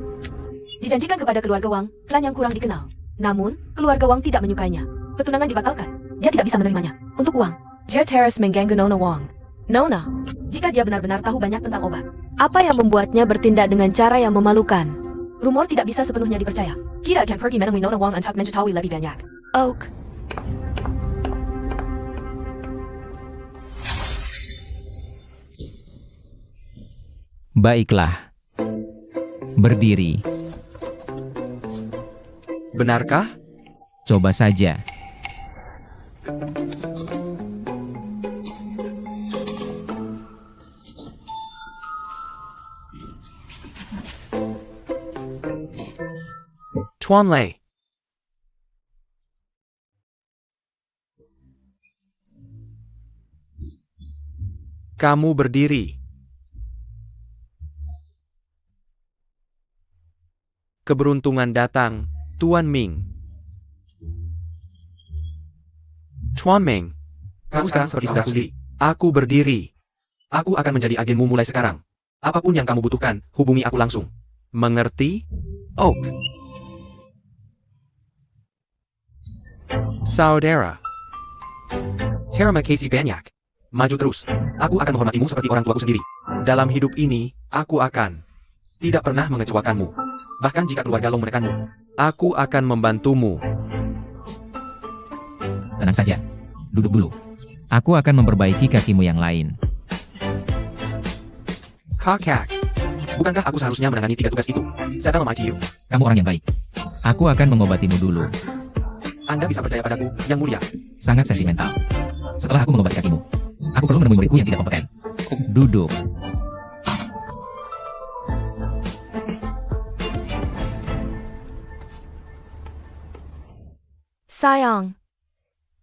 Dijanjikan kepada keluarga Wang, klan yang kurang dikenal. Namun, keluarga Wang tidak menyukainya. Petunangan dibatalkan. Dia tidak bisa menerimanya. Untuk uang, dia terus mengganggu Nona Wang. Nona, jika dia benar-benar tahu banyak tentang obat, apa yang membuatnya bertindak dengan cara yang memalukan? Rumor tidak bisa sepenuhnya dipercaya. Kita akan pergi menemui Nona Wang untuk mengetahui lebih banyak. Oak. Baiklah. Berdiri. Benarkah? Coba saja. Tuan Lei. Kamu berdiri. Keberuntungan datang, Tuan Ming. Tuan Ming, kamu sekarang seperti saudaraku sendiri. Aku berdiri. Aku akan menjadi agenmu mulai sekarang. Apapun yang kamu butuhkan, hubungi aku langsung. Mengerti? Oak. Saudara. Terima kasih banyak. Maju terus. Aku akan menghormatimu seperti orang tuaku sendiri. Dalam hidup ini, aku akan tidak pernah mengecewakanmu. Bahkan jika keluarga Long menekanmu, aku akan membantumu. Tenang saja. Duduk dulu. Aku akan memperbaiki kakimu yang lain. Kakak. Bukankah aku seharusnya menangani 3 tugas itu? Saya memaci you. Kamu orang yang baik. Aku akan mengobatimu dulu. Anda bisa percaya padaku, yang mulia. Sangat sentimental. Setelah aku mengobati kakimu, aku perlu menemui muridku yang tidak kompeten. Duduk. Sayang.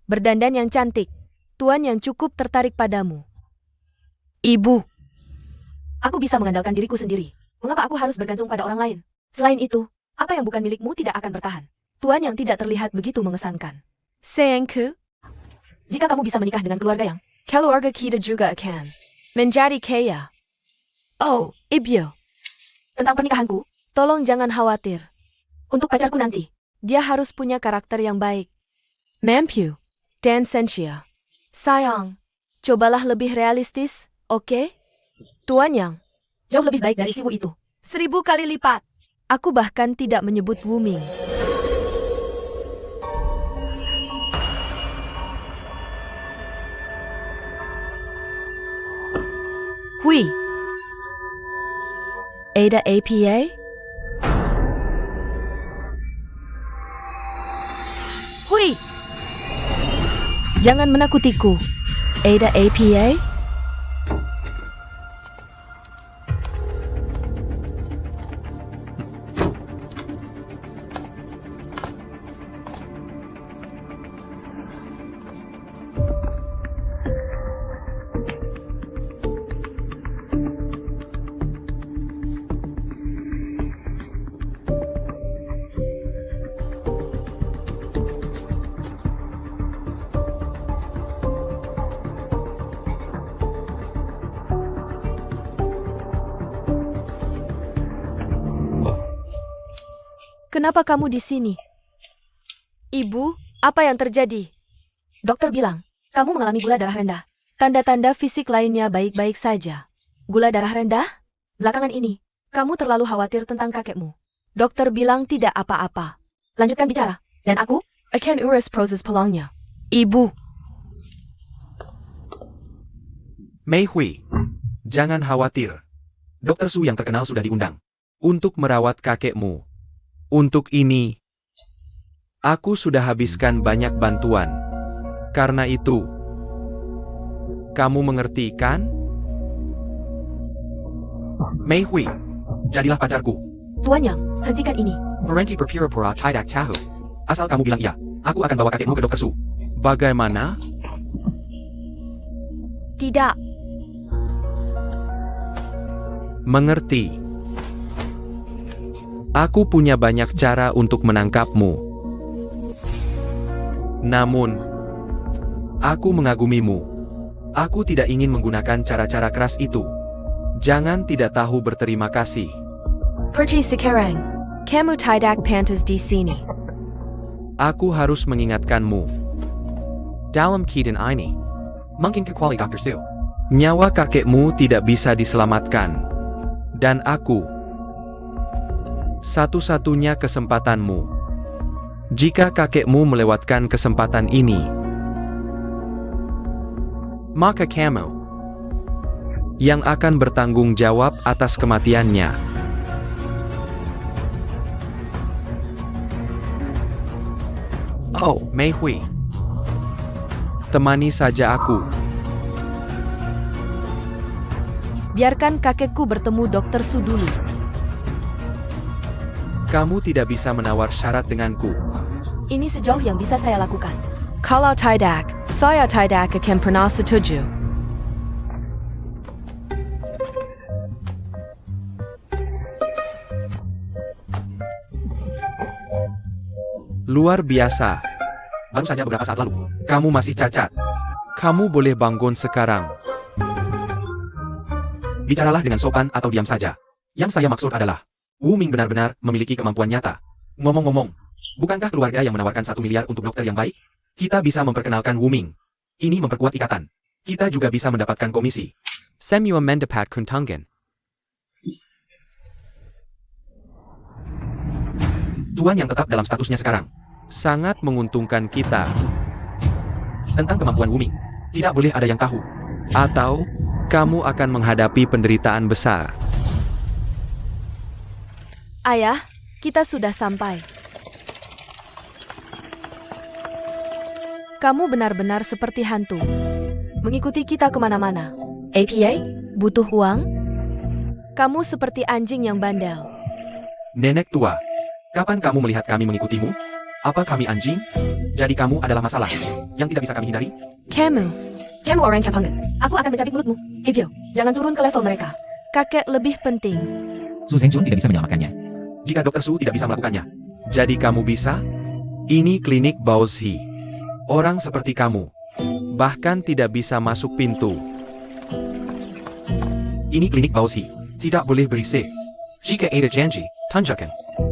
Berdandan yang cantik. tuan yang cukup tertarik padamu. Ibu, aku bisa mengandalkan diriku sendiri. Mengapa aku harus bergantung pada orang lain? Selain itu, apa yang bukan milikmu tidak akan bertahan. Tuan yang tidak terlihat begitu mengesankan. Sayangku, jika kamu bisa menikah dengan keluarga yang, keluarga kita juga akan menjadi kaya. Oh, Ibu. Tentang pernikahanku, tolong jangan khawatir. Untuk pacarku nanti, dia harus punya karakter yang baik. Mampu dan sensia. Sayang, cobalah lebih realistis, oke? Tuan yang jauh lebih baik dari si Wu itu. 1000 kali lipat. Aku bahkan tidak menyebut Wu Ming. Hui. Ada APA? Hui. Jangan menakutiku. Ada APA? Kenapa kamu di sini? Ibu, apa yang terjadi? Dokter bilang, kamu mengalami gula darah rendah. Tanda-tanda fisik lainnya baik-baik saja. Gula darah rendah? Belakangan ini, kamu terlalu khawatir tentang kakekmu. Dokter bilang tidak apa-apa. Lanjutkan bicara. Dan aku akan urus proses pelangnya. Ibu. Mei Hui, jangan khawatir. Dokter Su yang terkenal sudah diundang untuk merawat kakekmu. Untuk ini, aku sudah habiskan banyak bantuan. Karena itu, kamu mengerti kan? Mei Hui, jadilah pacarku. Tuan Yang, hentikan ini. Berhenti berpura-pura tidak tahu. Asal kamu bilang iya, aku akan bawa kakekmu ke Dokter Su. Bagaimana? Tidak. Mengerti. Aku punya banyak cara untuk menangkapmu. Namun, aku mengagumimu. Aku tidak ingin menggunakan cara-cara keras itu. Jangan tidak tahu berterima kasih. Pergi sekarang. Kamu tidak pantas di sini. Aku harus mengingatkanmu. Dalam keadaan ini, mungkin kecuali Dr. Su, nyawa kakekmu tidak bisa diselamatkan. Dan aku, satu-satunya kesempatanmu. Jika kakekmu melewatkan kesempatan ini, maka kamu yang akan bertanggung jawab atas kematiannya. Oh, Mei Hui. Temani saja aku. Biarkan kakekku bertemu Dokter Su dulu. Kamu tidak bisa menawar syarat denganku. Ini sejauh yang bisa saya lakukan. Kalau tidak, saya tidak akan pernah setuju. Luar biasa. Baru saja beberapa saat lalu, kamu masih cacat. Kamu boleh bangun sekarang. Bicaralah dengan sopan atau diam saja. Yang saya maksud adalah, Wu Ming benar-benar memiliki kemampuan nyata. Ngomong-ngomong, bukankah keluarga yang menawarkan 1 miliar untuk dokter yang baik? Kita bisa memperkenalkan Wu Ming. Ini memperkuat ikatan. Kita juga bisa mendapatkan komisi. Semua mendapat keuntungan. Tuan yang tetap dalam statusnya sekarang sangat menguntungkan kita. Tentang kemampuan Wu Ming, tidak boleh ada yang tahu. Atau, kamu akan menghadapi penderitaan besar. Ayah, kita sudah sampai. Kamu benar-benar seperti hantu. Mengikuti kita kemana-mana. APA, butuh uang? Kamu seperti anjing yang bandel. Nenek tua, kapan kamu melihat kami mengikutimu? Apa kami anjing? Jadi kamu adalah masalah yang tidak bisa kami hindari? Kamu, Kamu orang yang panggung. Aku akan mencabik mulutmu. Ibyo, jangan turun ke level mereka. Kakek lebih penting. Su Zhengjun tidak bisa menyelamatkannya. Jika Dr. Su tidak bisa melakukannya, jadi kamu bisa? Ini klinik Baozi. Orang seperti kamu bahkan tidak bisa masuk pintu. Ini klinik Baozi. Tidak boleh berisik. Jika ada janji, tunjukkan.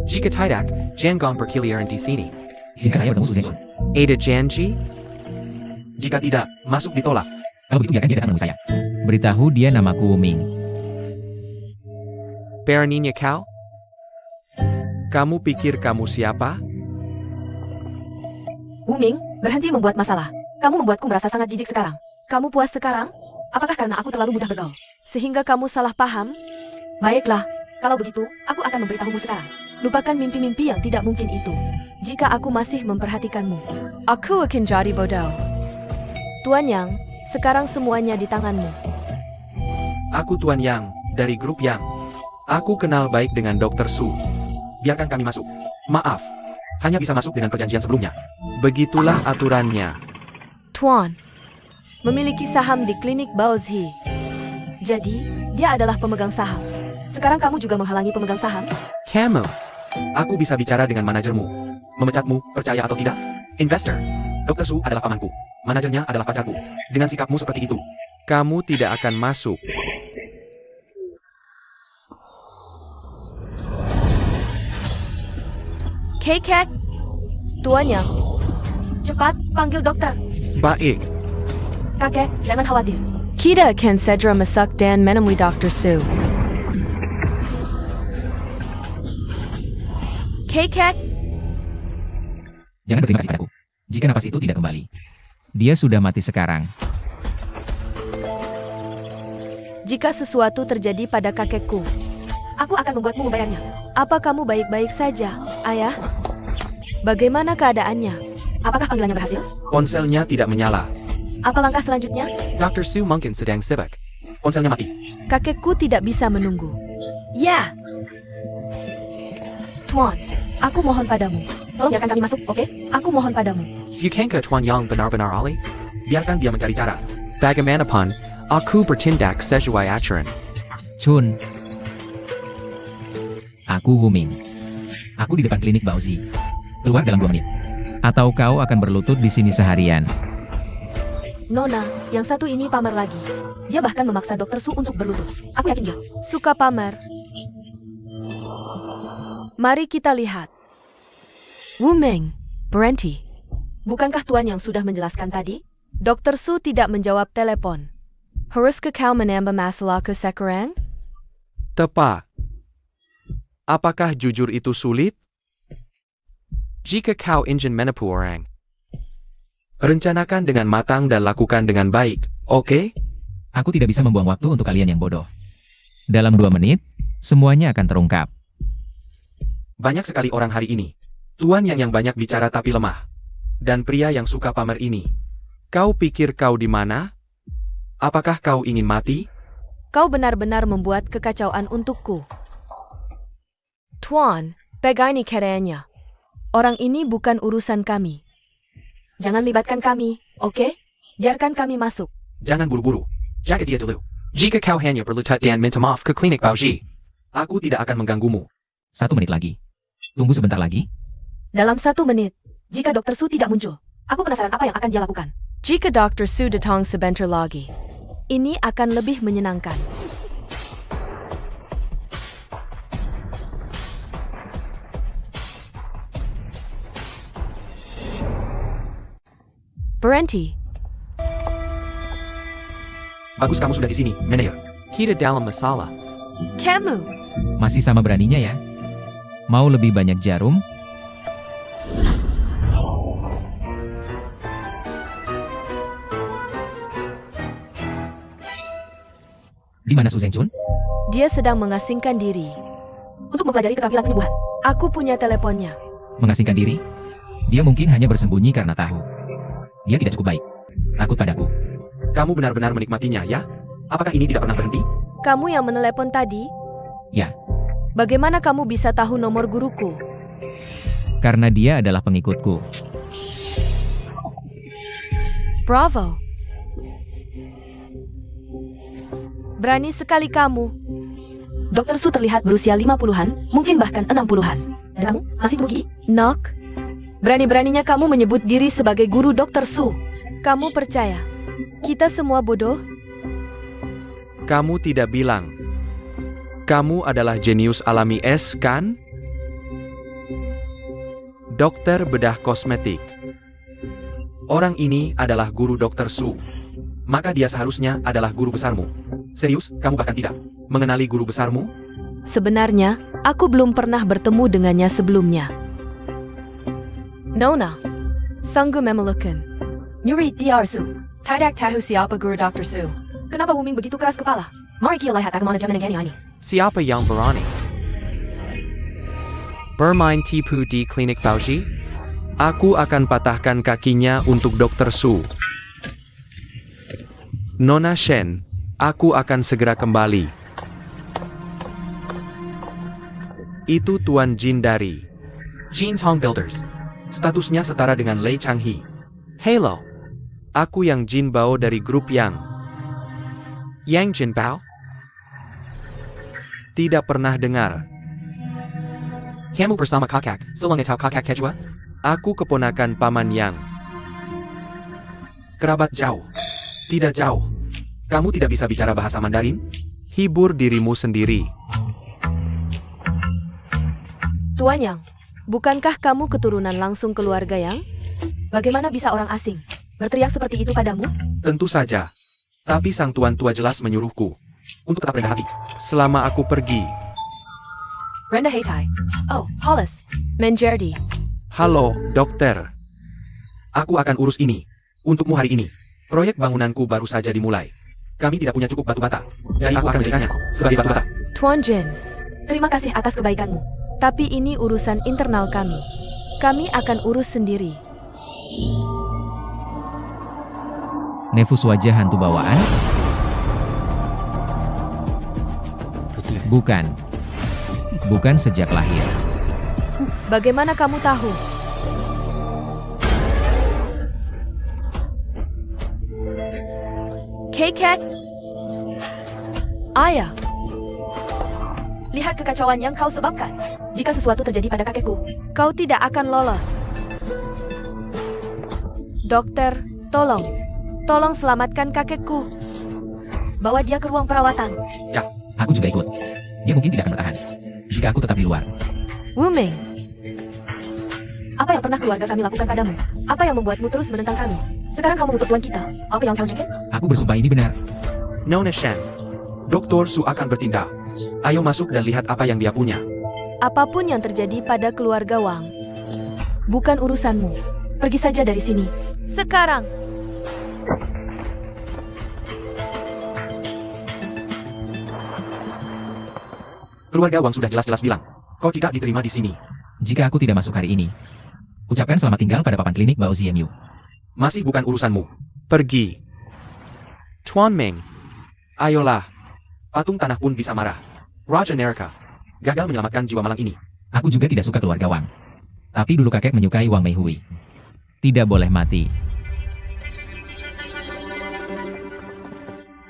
Jika tidak, jangan berkeliaran di sini. Izinkan saya bertemu Su Zhengjun. Ada janji? Jika tidak, masuk ditolak. Kalau begitu biarkan dia datang menemui saya. Beritahu dia namaku Wu Ming. Beraninya kau? Kamu pikir kamu siapa? Wu Ming, berhenti membuat masalah. Kamu membuatku merasa sangat jijik sekarang. Kamu puas sekarang? Apakah karena aku terlalu mudah bergaul? Sehingga kamu salah paham? Baiklah, kalau begitu, aku akan memberitahumu sekarang. Lupakan mimpi-mimpi yang tidak mungkin itu. Jika aku masih memperhatikanmu, aku akan jadi bodoh. Tuan Yang, sekarang semuanya di tanganmu. Aku Tuan Yang, dari grup Yang. Aku kenal baik dengan Dr. Su. Biarkan kami masuk. Maaf, hanya bisa masuk dengan perjanjian sebelumnya. Begitulah aturannya. Tuan, memiliki saham di klinik Baozi. Jadi, dia adalah pemegang saham. Sekarang kamu juga menghalangi pemegang saham? Kamu, aku bisa bicara dengan manajermu. Memecatmu, percaya atau tidak? Investor, Dr. Su adalah pamanku. Manajernya adalah pacarku. Dengan sikapmu seperti itu, kamu tidak akan masuk. Kekek, Tuan Yang, cepat panggil dokter. Baik, Kakek, jangan khawatir. Kita akan segera masak dan menemui Dr. Su. Kekek, Jangan berterima kasih padaku. Jika napas itu tidak kembali. Dia sudah mati sekarang. jika sesuatu terjadi pada kakekku, aku akan membuatmu membayarnya. Apa kamu baik-baik saja, Ayah? Bagaimana keadaannya? Apakah panggilannya berhasil? ponselnya tidak menyala. Apa langkah selanjutnya? Dr. Su mungkin sedang sibuk. Ponselnya mati. Kakekku tidak bisa menunggu. Ya. Tuan, aku mohon padamu. Tolong biarkan kami masuk, oke? Aku mohon padamu. Bukankah Tuan Yang benar-benar ahli? Biarkan dia mencari cara. Bagaimanapun, aku bertindak sesuai aturan. Chun. Aku Wu Ming. Aku di depan klinik Baozi. Keluar dalam 2 menit. Atau kau akan berlutut di sini seharian. Nona, yang satu ini pamer lagi. Dia bahkan memaksa Dr. Su untuk berlutut. Aku yakin dia suka pamer. Mari kita lihat. Wu Ming, berhenti. Bukankah Tuan yang sudah menjelaskan tadi? Dr. Su tidak menjawab telepon. Haruskah kau menambah masalahku sekarang? Tepat. Apakah jujur itu sulit? Jika kau ingin menipu orang, rencanakan dengan matang dan lakukan dengan baik, oke? Aku tidak bisa membuang waktu untuk kalian yang bodoh. Dalam 2 menit, semuanya akan terungkap. Banyak sekali orang hari ini. Tuan yang banyak bicara tapi lemah. Dan pria yang suka pamer ini. Kau pikir kau di mana? Apakah kau ingin mati? Kau benar-benar membuat kekacauan untukku. Tuan, pegang ini kerennya. Orang ini bukan urusan kami. Jangan libatkan kami, oke? Biarkan kami masuk. Jangan buru-buru. Jaga dia dulu. Jika kau hanya berlutut dan minta maaf ke klinik Baozi, aku tidak akan mengganggumu. 1 menit lagi. Tunggu sebentar lagi. Dalam 1 menit, jika Dr. Su tidak muncul, aku penasaran apa yang akan dia lakukan. Jika Dr. Su datang sebentar lagi, ini akan lebih menyenangkan. Berhenti. Bagus kamu sudah di sini, manajer. Kita dalam masalah. Kamu, Masih sama beraninya ya? Mau lebih banyak jarum? Di mana Su Zhengjun? dia sedang mengasingkan diri untuk mempelajari keterampilan penyembuhan. Aku punya teleponnya. Mengasingkan diri? Dia mungkin hanya bersembunyi karena tahu. Dia tidak cukup baik. Takut padaku. Kamu benar-benar menikmatinya, ya? Apakah ini tidak pernah berhenti? Kamu yang menelepon tadi? Ya, Bagaimana kamu bisa tahu nomor guruku? karena dia adalah pengikutku. Bravo. Berani sekali kamu. Dr. Su terlihat berusia 50-an, mungkin bahkan 60-an. Dan kamu masih tumbuh gigi? Nok, berani-beraninya kamu menyebut diri sebagai guru Dr. Su. Kamu percaya kita semua bodoh? Kamu tidak bilang. Kamu adalah jenius alami S, kan? Dokter bedah kosmetik. Orang ini adalah guru Dr. Su. Maka dia seharusnya adalah guru besarmu. Serius, kamu bahkan tidak mengenali guru besarmu? Sebenarnya, aku belum pernah bertemu dengannya sebelumnya. Nona, sanggup memelukkan. Nyuri Dr. Su. Tidak tahu siapa guru Dr. Su. Kenapa Wuming begitu keras kepala? Mari kita lihat bagaimana jam ini. Siapa yang berani? Bermain tipu di klinik Baoshi? Aku akan patahkan kakinya untuk Dr. Su. Nona Shen, aku akan segera kembali. Itu Tuan Jin dari Jin Tong Builders. Statusnya setara dengan Lei Changhe. Hello. Aku yang Jin Bao dari grup Yang Jin Bao? Tidak pernah dengar. Kamu bersama kakak, selangnya tahu kakak Kejua? Aku keponakan paman Yang. Kerabat jauh. Tidak jauh. Kamu tidak bisa bicara bahasa Mandarin? Hibur dirimu sendiri. Tuan Yang, bukankah kamu keturunan langsung keluarga Yang? Bagaimana bisa orang asing berteriak seperti itu padamu? Tentu saja. Tapi sang tuan tua jelas menyuruhku untuk tetap rendah hati selama aku pergi. Rendah hati. Oh, Hollis. Menjadi. Halo, dokter. Aku akan urus ini untukmu hari ini. Proyek bangunanku baru saja dimulai. Kami tidak punya cukup batu bata. Jadi aku akan menjadikannya sebagai batu bata. Tuan Jin, terima kasih atas kebaikanmu. Tapi ini urusan internal kami. Kami akan urus sendiri. Nefus wajah hantu bawaan? Bukan. Bukan sejak lahir. Bagaimana kamu tahu? K-Cat? Ayah. Lihat kekacauan yang kau sebabkan. Jika sesuatu terjadi pada kakekku, kau tidak akan lolos. Dokter, tolong. Tolong selamatkan kakekku. Bawa dia ke ruang perawatan. Ya, aku juga ikut. Dia mungkin tidak akan bertahan jika aku tetap di luar. Wuming. Apa yang pernah keluarga kami lakukan padamu? Apa yang membuatmu terus menentang kami? Sekarang kamu untuk tuan kita. Apa yang kau cakap? Aku bersumpah ini benar. Nona Shen, Dr. Su akan bertindak. Ayo masuk dan lihat apa yang dia punya. Apapun yang terjadi pada keluarga Wang, bukan urusanmu. Pergi saja dari sini. Sekarang. Keluarga Wang sudah jelas-jelas bilang, kau tidak diterima di sini. Jika aku tidak masuk hari ini, ucapkan selamat tinggal pada papan klinik Bao Ziemu. Masih bukan urusanmu. Pergi. Tuan Meng. Ayolah. Patung tanah pun bisa marah. Raja Neraka gagal menyelamatkan jiwa malang ini. Aku juga tidak suka keluarga Wang. Tapi dulu kakek menyukai Wang Meihui. Tidak boleh mati.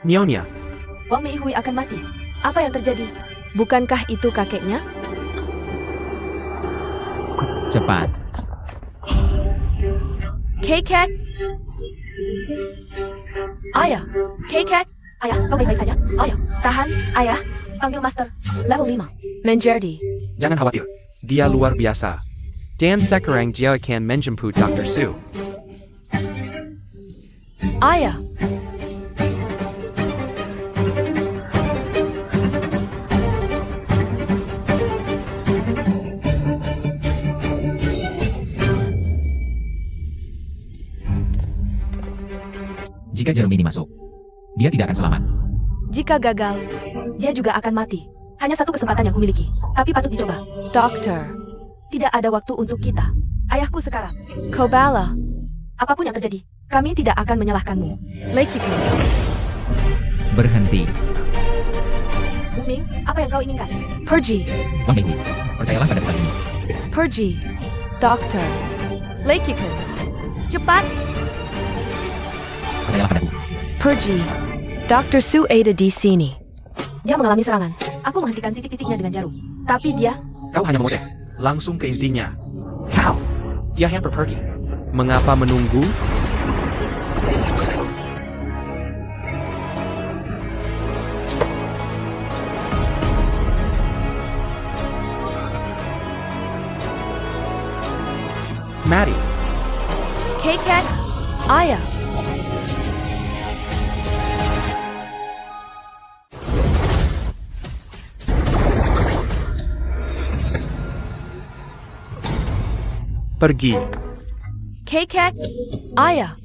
Nyonya, Wang Meihui akan mati. Apa yang terjadi? Bukankah itu kakeknya? Cepat. K-Cat? Ayah, K-Cat? Ayah, kau baik-baik saja? Ayah, tahan, ayah. Panggil master, level 5. Menjadi. jangan khawatir. Dia luar biasa. Dan sekarang dia akan menjemput Dr. Su. Ayah. Jika jarum ini masuk, dia tidak akan selamat. Jika gagal, dia juga akan mati. Hanya satu kesempatan yang kumiliki, tapi patut dicoba. Dokter, tidak ada waktu untuk kita. Ayahku sekarang. Kobala. Apapun yang terjadi, kami tidak akan menyalahkanmu. Leikiku. Berhenti. Wuming, apa yang kau inginkan? Pergi. Wang Meihui, percayalah pada tempat ini. Pergi. Dokter. Leikiku. Cepat. Percayalah padaku. Pergi. Dr. Su ada di sini. Dia mengalami serangan. Aku menghentikan titik-titiknya dengan jarum. Tapi dia... Kau hanya memoteh. Langsung ke intinya. How? Dia hamper pergi. Mengapa menunggu? Maddie, K-Cat, Ayah. pergi. K-Cat, Ayah.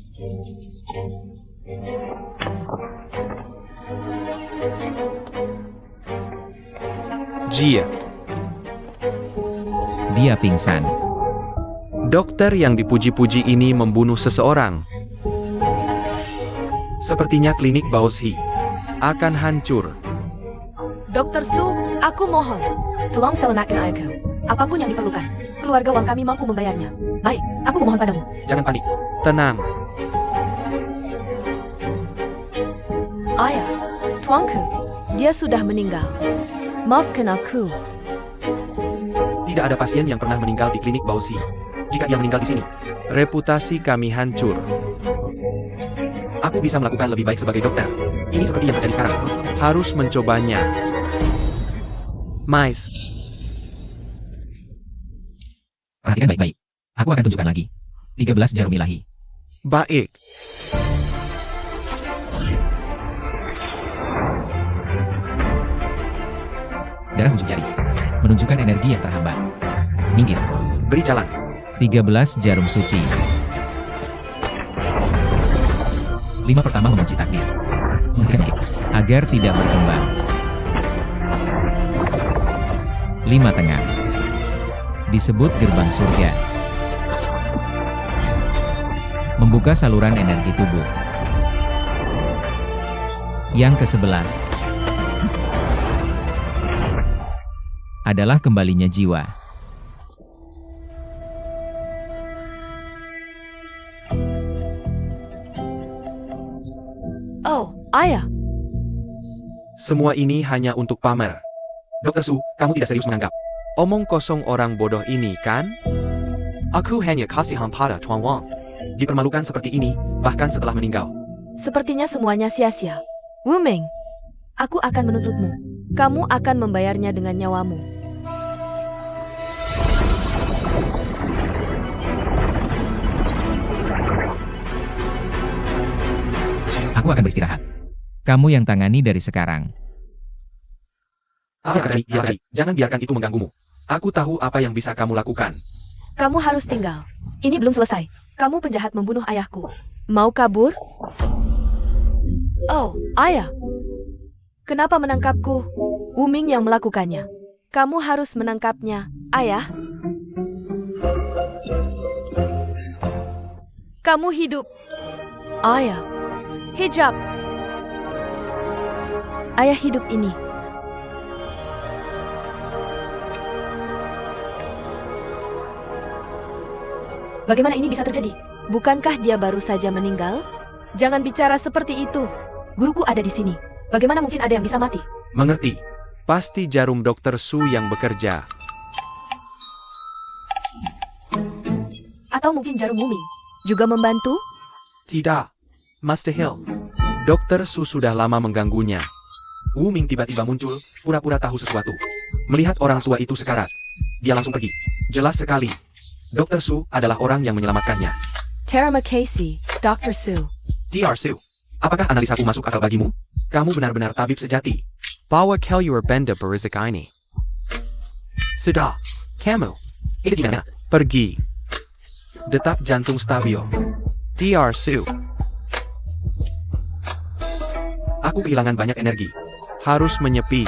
Jia, Dia pingsan. dokter yang dipuji-puji ini membunuh seseorang. Sepertinya klinik Baoshi akan hancur. Dr. Su, aku mohon. Tolong selamatkan ayahku. Apapun yang diperlukan. Keluarga Wang kami mampu membayarnya. Baik, aku memohon padamu. Jangan panik. Tenang. Ayah, tuanku, dia sudah meninggal. Maafkan aku. Tidak ada pasien yang pernah meninggal di klinik Baoshi. Jika dia meninggal di sini, reputasi kami hancur. Aku bisa melakukan lebih baik sebagai dokter. Ini seperti yang terjadi sekarang. Harus mencobanya. Mais, Perhatikan baik-baik. Aku akan tunjukkan lagi. 13 jarum ilahi. baik. Darah ujung jari. Menunjukkan energi yang terhambat. Minggir. Beri jalan. 13 jarum suci. 5 pertama mengunci takdir. Menghentikan dikit. Agar tidak berkembang. 5 tengah. Disebut gerbang surga. Membuka saluran energi tubuh. Yang ke-11 adalah kembalinya jiwa. Oh, Ayah. Semua ini hanya untuk pamer. Dokter Su, kamu tidak serius menganggap omong kosong orang bodoh ini, kan? Aku hanya kasihan pada Tuan Wang. Dipermalukan seperti ini, bahkan setelah meninggal. Sepertinya semuanya sia-sia. Wu Ming, aku akan menuntutmu. Kamu akan membayarnya dengan nyawamu. Aku akan beristirahat. Kamu yang tangani dari sekarang. Apa yang terjadi? Jangan biarkan itu mengganggumu. Aku tahu apa yang bisa kamu lakukan. Kamu harus tinggal. Ini belum selesai. Kamu penjahat membunuh ayahku. Mau kabur? Oh, Ayah. Kenapa menangkapku? Wu Ming yang melakukannya. Kamu harus menangkapnya, Ayah. Kamu hidup. Ayah. Hijab. Ayah hidup ini. Bagaimana ini bisa terjadi? Bukankah dia baru saja meninggal? Jangan bicara seperti itu. Guruku ada di sini. Bagaimana mungkin ada yang bisa mati? Mengerti? Pasti jarum Dokter Su yang bekerja. Atau mungkin jarum Wu Ming juga membantu? Tidak. Master Hill. Dokter Su sudah lama mengganggunya. Wu Ming tiba-tiba muncul, pura-pura tahu sesuatu. Melihat orang tua itu sekarat, dia langsung pergi. Jelas sekali. Dokter Su adalah orang yang menyelamatkannya. Terima kasih, Dr. Su. Dr. Su, apakah analisaku masuk akal bagimu? Kamu benar-benar tabib sejati. Bawa Kelur Benda berisik ini. Sudah. Kamu. Itu gimana? Pergi. Detak jantung stabil. Dr. Su. Aku kehilangan banyak energi. Harus menyepi.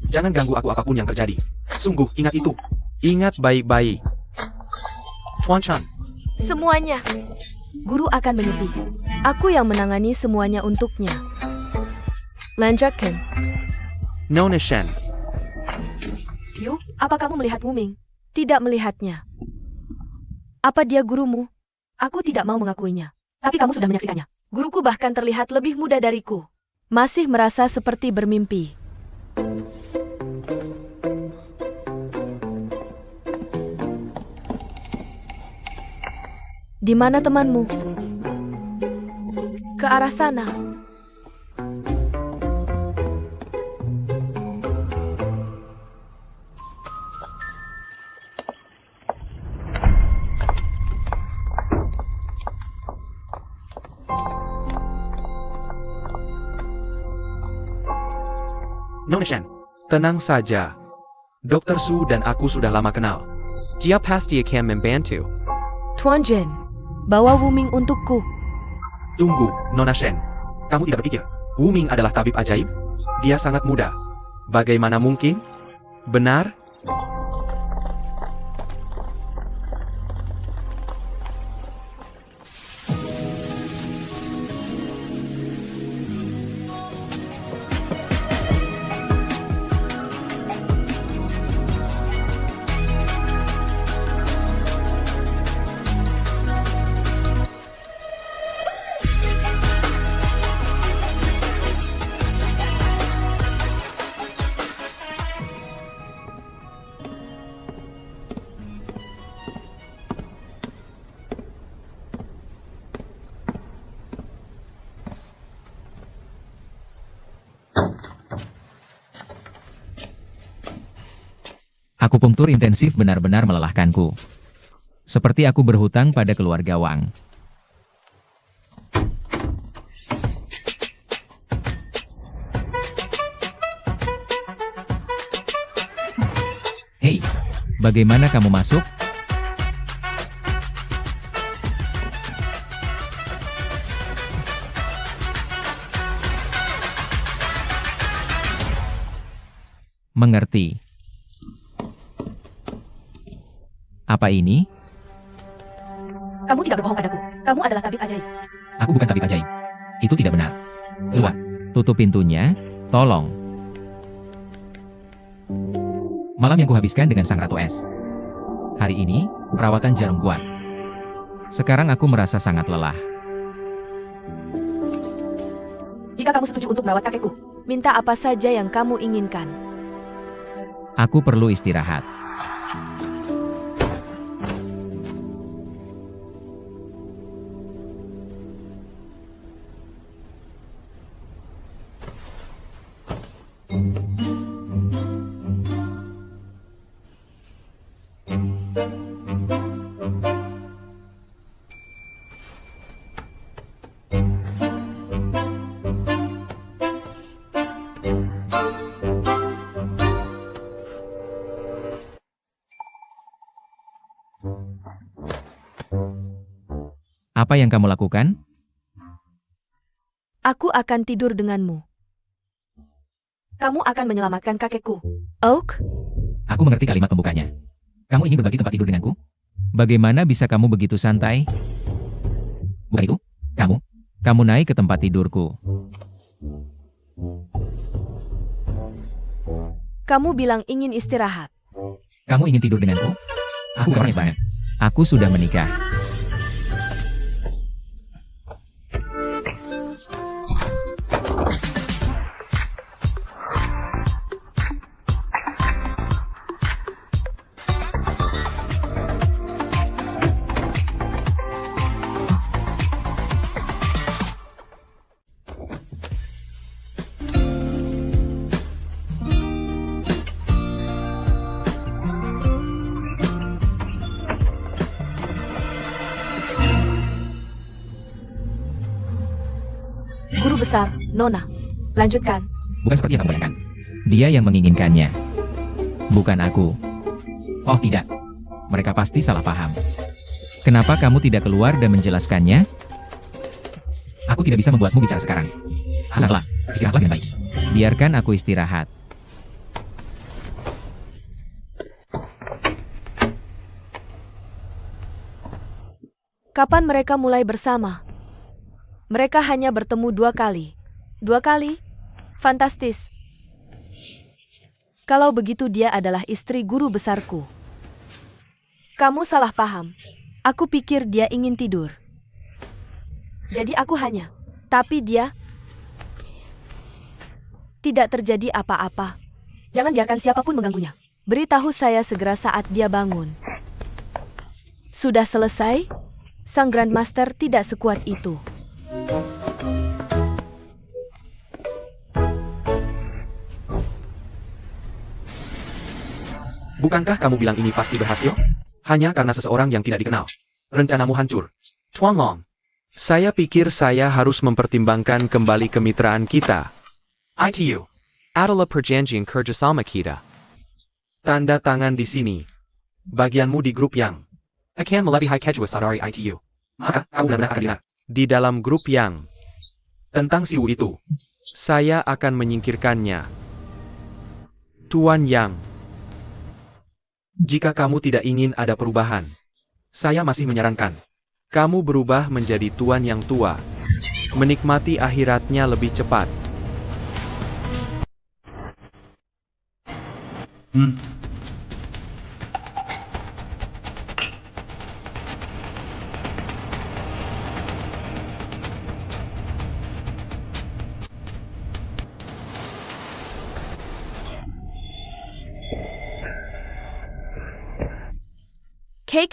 Jangan ganggu aku apapun yang terjadi. Sungguh, ingat itu. Ingat baik-baik. Tuan Chan. Semuanya. Guru akan menyepi. Aku yang menangani semuanya untuknya. Lanjutkan. Nona Shen. Yu, apa kamu melihat Wu Ming? Tidak melihatnya. Apa dia gurumu? Aku tidak mau mengakuinya. Tapi kamu sudah menyaksikannya. Guruku bahkan terlihat lebih muda dariku. Masih merasa seperti bermimpi. Di mana temanmu? Ke arah sana. Nona Shen, tenang saja. Dr. Su dan aku sudah lama kenal. Dia pasti akan membantu. Tuan Jen, bawa Wuming untukku. Tunggu, Nona Shen. Kamu tidak berpikir, Wuming adalah tabib ajaib? Dia sangat muda. Bagaimana mungkin? Benar? Akupunktur intensif benar-benar melelahkanku. Seperti aku berhutang pada keluarga Wang. Hei, bagaimana kamu masuk? Mengerti. Apa ini? Kamu tidak berbohong padaku. Kamu adalah tabib ajaib. Aku bukan tabib ajaib. Itu tidak benar. Keluar. Tutup pintunya, tolong. Malam yang kuhabiskan dengan Sang Ratu Es. Hari ini, perawatan jarum kuat. Sekarang aku merasa sangat lelah. Jika kamu setuju untuk merawat kakekku, minta apa saja yang kamu inginkan. Aku perlu istirahat. Apa yang kamu lakukan? Aku akan tidur denganmu. Kamu akan menyelamatkan kakekku. Oak? Aku mengerti kalimat pembukanya. Kamu ingin berbagi tempat tidur denganku? Bagaimana bisa kamu begitu santai? Bukan itu? Kamu naik ke tempat tidurku. Kamu bilang ingin istirahat. Kamu ingin tidur denganku? Aku bukan orang yang sembarangan. Aku sudah menikah. Guru besar, Nona. Lanjutkan. Bukan seperti yang kamu bayangkan. Dia yang menginginkannya. Bukan aku. Oh tidak. Mereka pasti salah paham. Kenapa kamu tidak keluar dan menjelaskannya? Aku tidak bisa membuatmu bicara sekarang. Asal istirahatlah dengan baik. Biarkan aku istirahat. Kapan mereka mulai bersama? Mereka hanya bertemu 2 kali. 2 kali? Fantastis. Kalau begitu dia adalah istri guru besarku. Kamu salah paham. Aku pikir dia ingin tidur. Jadi aku hanya. Tapi dia... Tidak terjadi apa-apa. Jangan biarkan siapapun mengganggunya. Beritahu saya segera saat dia bangun. Sudah selesai? Sang Grandmaster tidak sekuat itu. Bukankah kamu bilang ini pasti berhasil? Hanya karena seseorang yang tidak dikenal. Rencanamu hancur. Chuan Long. Saya pikir saya harus mempertimbangkan kembali kemitraan kita. ITU adalah perjanjian kerjasama kita. Tanda tangan di sini. Bagianmu di grup yang akan melebihi kejuasadari ITU. Maka kamu benar-benar akan dinar. Di dalam grup yang tentang Siwu itu, saya akan menyingkirkannya. Tuan Yang. Jika kamu tidak ingin ada perubahan, saya masih menyarankan kamu berubah menjadi tuan yang tua, menikmati akhiratnya lebih cepat.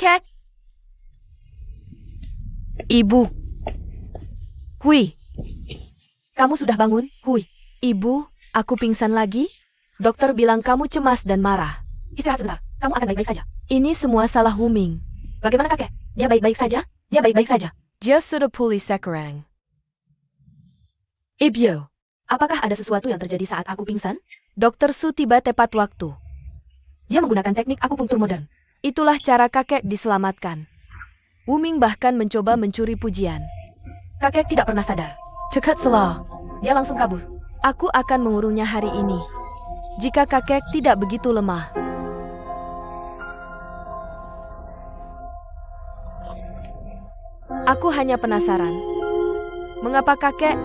Kakek. Ibu. Hui. Kamu sudah bangun, Hui? Ibu, aku pingsan lagi? Dokter bilang kamu cemas dan marah. Istirahat sebentar, kamu akan baik-baik saja. Ini semua salah Wu Ming. Bagaimana kakek? Dia baik-baik saja? Dia baik-baik saja. Dia sudah pulih sekarang. Ibyo, apakah ada sesuatu yang terjadi saat aku pingsan? Dokter Su tiba tepat waktu. Dia menggunakan teknik akupunktur modern. Itulah cara kakek diselamatkan. Wu Ming bahkan mencoba mencuri pujian. Kakek tidak pernah sadar. Cekat selah. Dia langsung kabur. Aku akan mengurungnya hari ini. Jika kakek tidak begitu lemah. Aku hanya penasaran. Mengapa kakek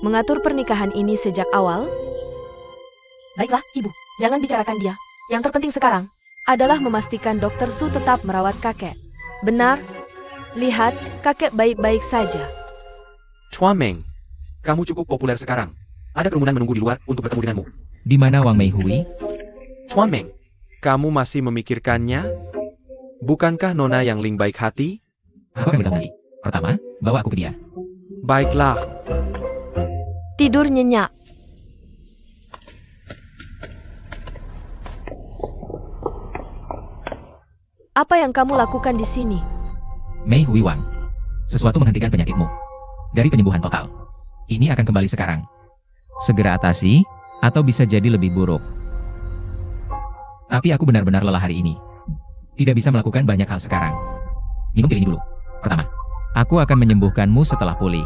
mengatur pernikahan ini sejak awal? Baiklah, ibu. Jangan bicarakan dia. Yang terpenting sekarang adalah memastikan Dr. Su tetap merawat kakek. Benar? Lihat, kakek baik-baik saja. Chuan Meng, kamu cukup populer sekarang. Ada kerumunan menunggu di luar untuk bertemu denganmu. Di mana Wang Mei Hui? Chuan Meng, kamu masih memikirkannya? Bukankah Nona yang Ling baik hati? Aku akan beritahu lagi. Pertama, bawa aku ke dia. Baiklah. Tidur nyenyak. Apa yang kamu lakukan di sini? Mei Hui Wang. Sesuatu menghentikan penyakitmu. Dari penyembuhan total. Ini akan kembali sekarang. Segera atasi, atau bisa jadi lebih buruk. Tapi aku benar-benar lelah hari ini. Tidak bisa melakukan banyak hal sekarang. Minum pil ini dulu. Pertama, aku akan menyembuhkanmu setelah pulih.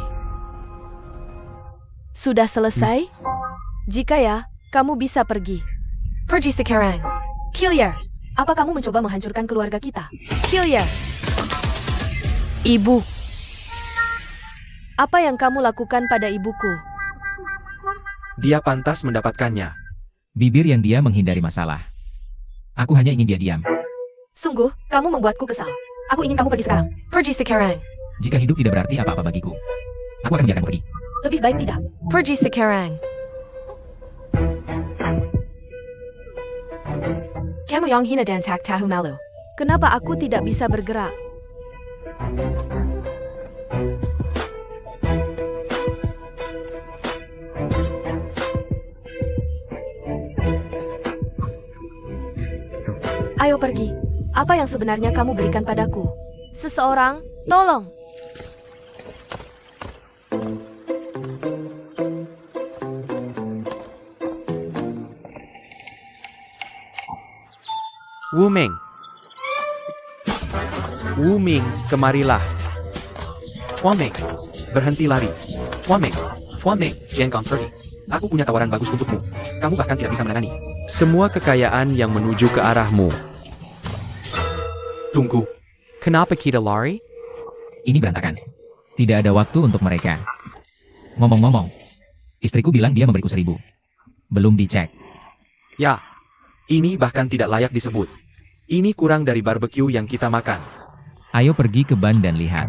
Sudah selesai? Jika ya, kamu bisa pergi. Pergi sekarang. Killier, apa kamu mencoba menghancurkan keluarga kita? Killier. Ibu. Apa yang kamu lakukan pada ibuku? Dia pantas mendapatkannya. Bibir yang dia menghindari masalah. Aku hanya ingin dia diam. Sungguh, kamu membuatku kesal. Aku ingin kamu pergi sekarang. Pergi sekarang. Jika hidup tidak berarti apa-apa bagiku, aku akan membiarkanmu pergi. Lebih baik tidak. Pergi sekarang. Kamu yang hina dan tak tahu malu. Kenapa aku tidak bisa bergerak? Ayo pergi. Apa yang sebenarnya kamu berikan padaku? Seseorang, tolong. Wu Ming. Wu Ming, kemarilah. Chuan Meng, berhenti lari. Chuan Meng, jangan pergi. Aku punya tawaran bagus untukmu. Kamu bahkan tidak bisa menangani semua kekayaan yang menuju ke arahmu. Tunggu. Kenapa kita lari? Ini berantakan. Tidak ada waktu untuk mereka. Ngomong-ngomong, istriku bilang dia memberiku 1.000. Belum dicek. Ya, ini bahkan tidak layak disebut. Ini kurang dari barbeque yang kita makan. Ayo pergi ke ban dan lihat.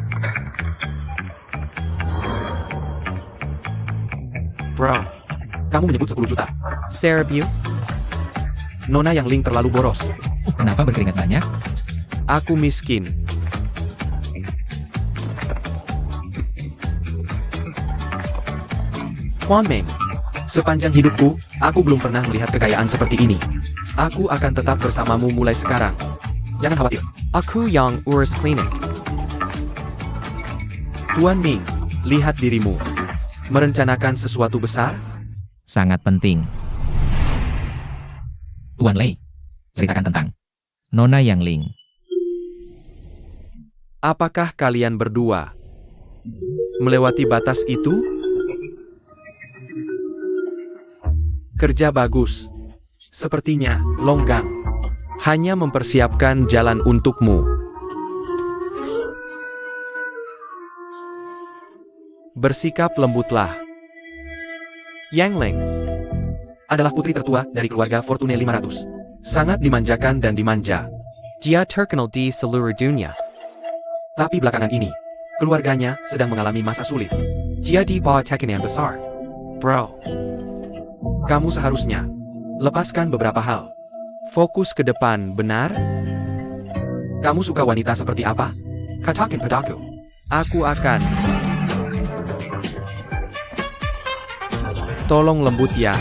Bro, kamu menyebut 10 juta. Serbiu? Nona Yang Ling terlalu boros. Kenapa berkeringat banyak? Aku miskin. Huan Meng, sepanjang hidupku, aku belum pernah melihat kekayaan seperti ini. Aku akan tetap bersamamu mulai sekarang. Jangan khawatir. Aku yang urus klinik. Tuan Ming, lihat dirimu. Merencanakan sesuatu besar? Sangat penting. Tuan Lei, ceritakan tentang Nona Yang Ling. Apakah kalian berdua melewati batas itu? Kerja bagus. Sepertinya, Longgang hanya mempersiapkan jalan untukmu. Bersikap lembutlah. Yang Leng adalah putri tertua dari keluarga Fortune 500. Sangat dimanjakan dan dimanja. Dia terkenal di seluruh dunia. Tapi belakangan ini, keluarganya sedang mengalami masa sulit. Dia di bawah tekanan yang besar. Bro, kamu seharusnya lepaskan beberapa hal. Fokus ke depan, benar? Kamu suka wanita seperti apa? Katakan padaku. Aku akan... Tolong lembut ya.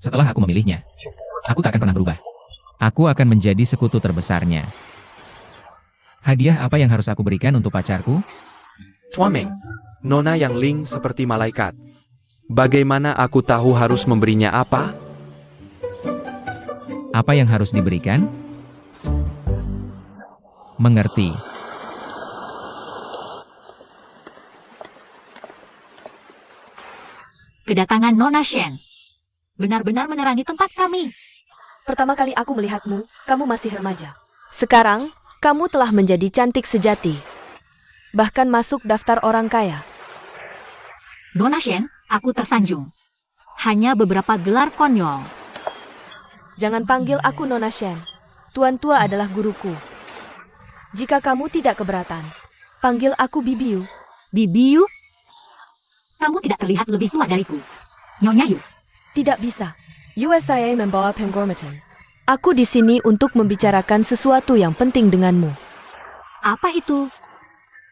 Setelah aku memilihnya, aku tak akan pernah berubah. Aku akan menjadi sekutu terbesarnya. Hadiah apa yang harus aku berikan untuk pacarku? Tuan Meng, Nona Yang Ling seperti malaikat. Bagaimana aku tahu harus memberinya apa? Apa yang harus diberikan? Mengerti. Kedatangan Nona Shen benar-benar menerangi tempat kami. Pertama kali aku melihatmu, kamu masih remaja. Sekarang, kamu telah menjadi cantik sejati. Bahkan masuk daftar orang kaya. Nona Shen, aku tersanjung. Hanya beberapa gelar konyol. Jangan panggil aku Nona Shen. Tuan tua adalah guruku. Jika kamu tidak keberatan, panggil aku Bibiu. Bibiu? Kamu tidak terlihat lebih tua dariku. Nyonya Yu. Tidak bisa. USIA membawa Penghormatan. Aku di sini untuk membicarakan sesuatu yang penting denganmu. Apa itu?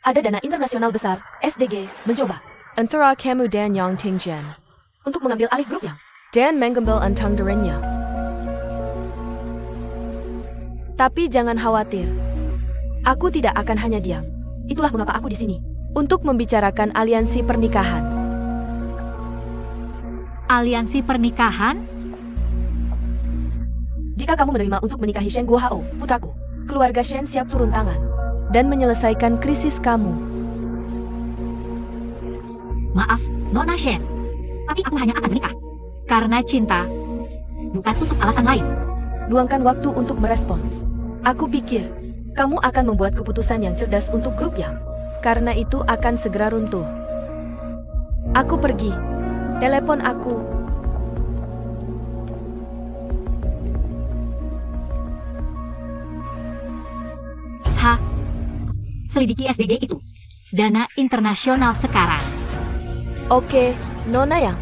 Ada dana internasional besar, SDG, mencoba antara kamu dan Yang Tingjian untuk mengambil alih grup Yang dan mengambil antang darinya. Tapi jangan khawatir. Aku tidak akan hanya diam. Itulah mengapa aku di sini. Untuk membicarakan aliansi pernikahan. Aliansi pernikahan? Jika kamu menerima untuk menikahi Shen Guohao, putraku, keluarga Shen siap turun tangan dan menyelesaikan krisis kamu. Maaf, Nona Shen. Tapi aku hanya akan menikah. Karena cinta. Bukan untuk alasan lain. Luangkan waktu untuk merespons. Aku pikir, kamu akan membuat keputusan yang cerdas untuk grup Yang. Karena itu akan segera runtuh. Aku pergi. Telepon aku. Selidiki SDG itu. Dana internasional sekarang. Oke, Nona Yang.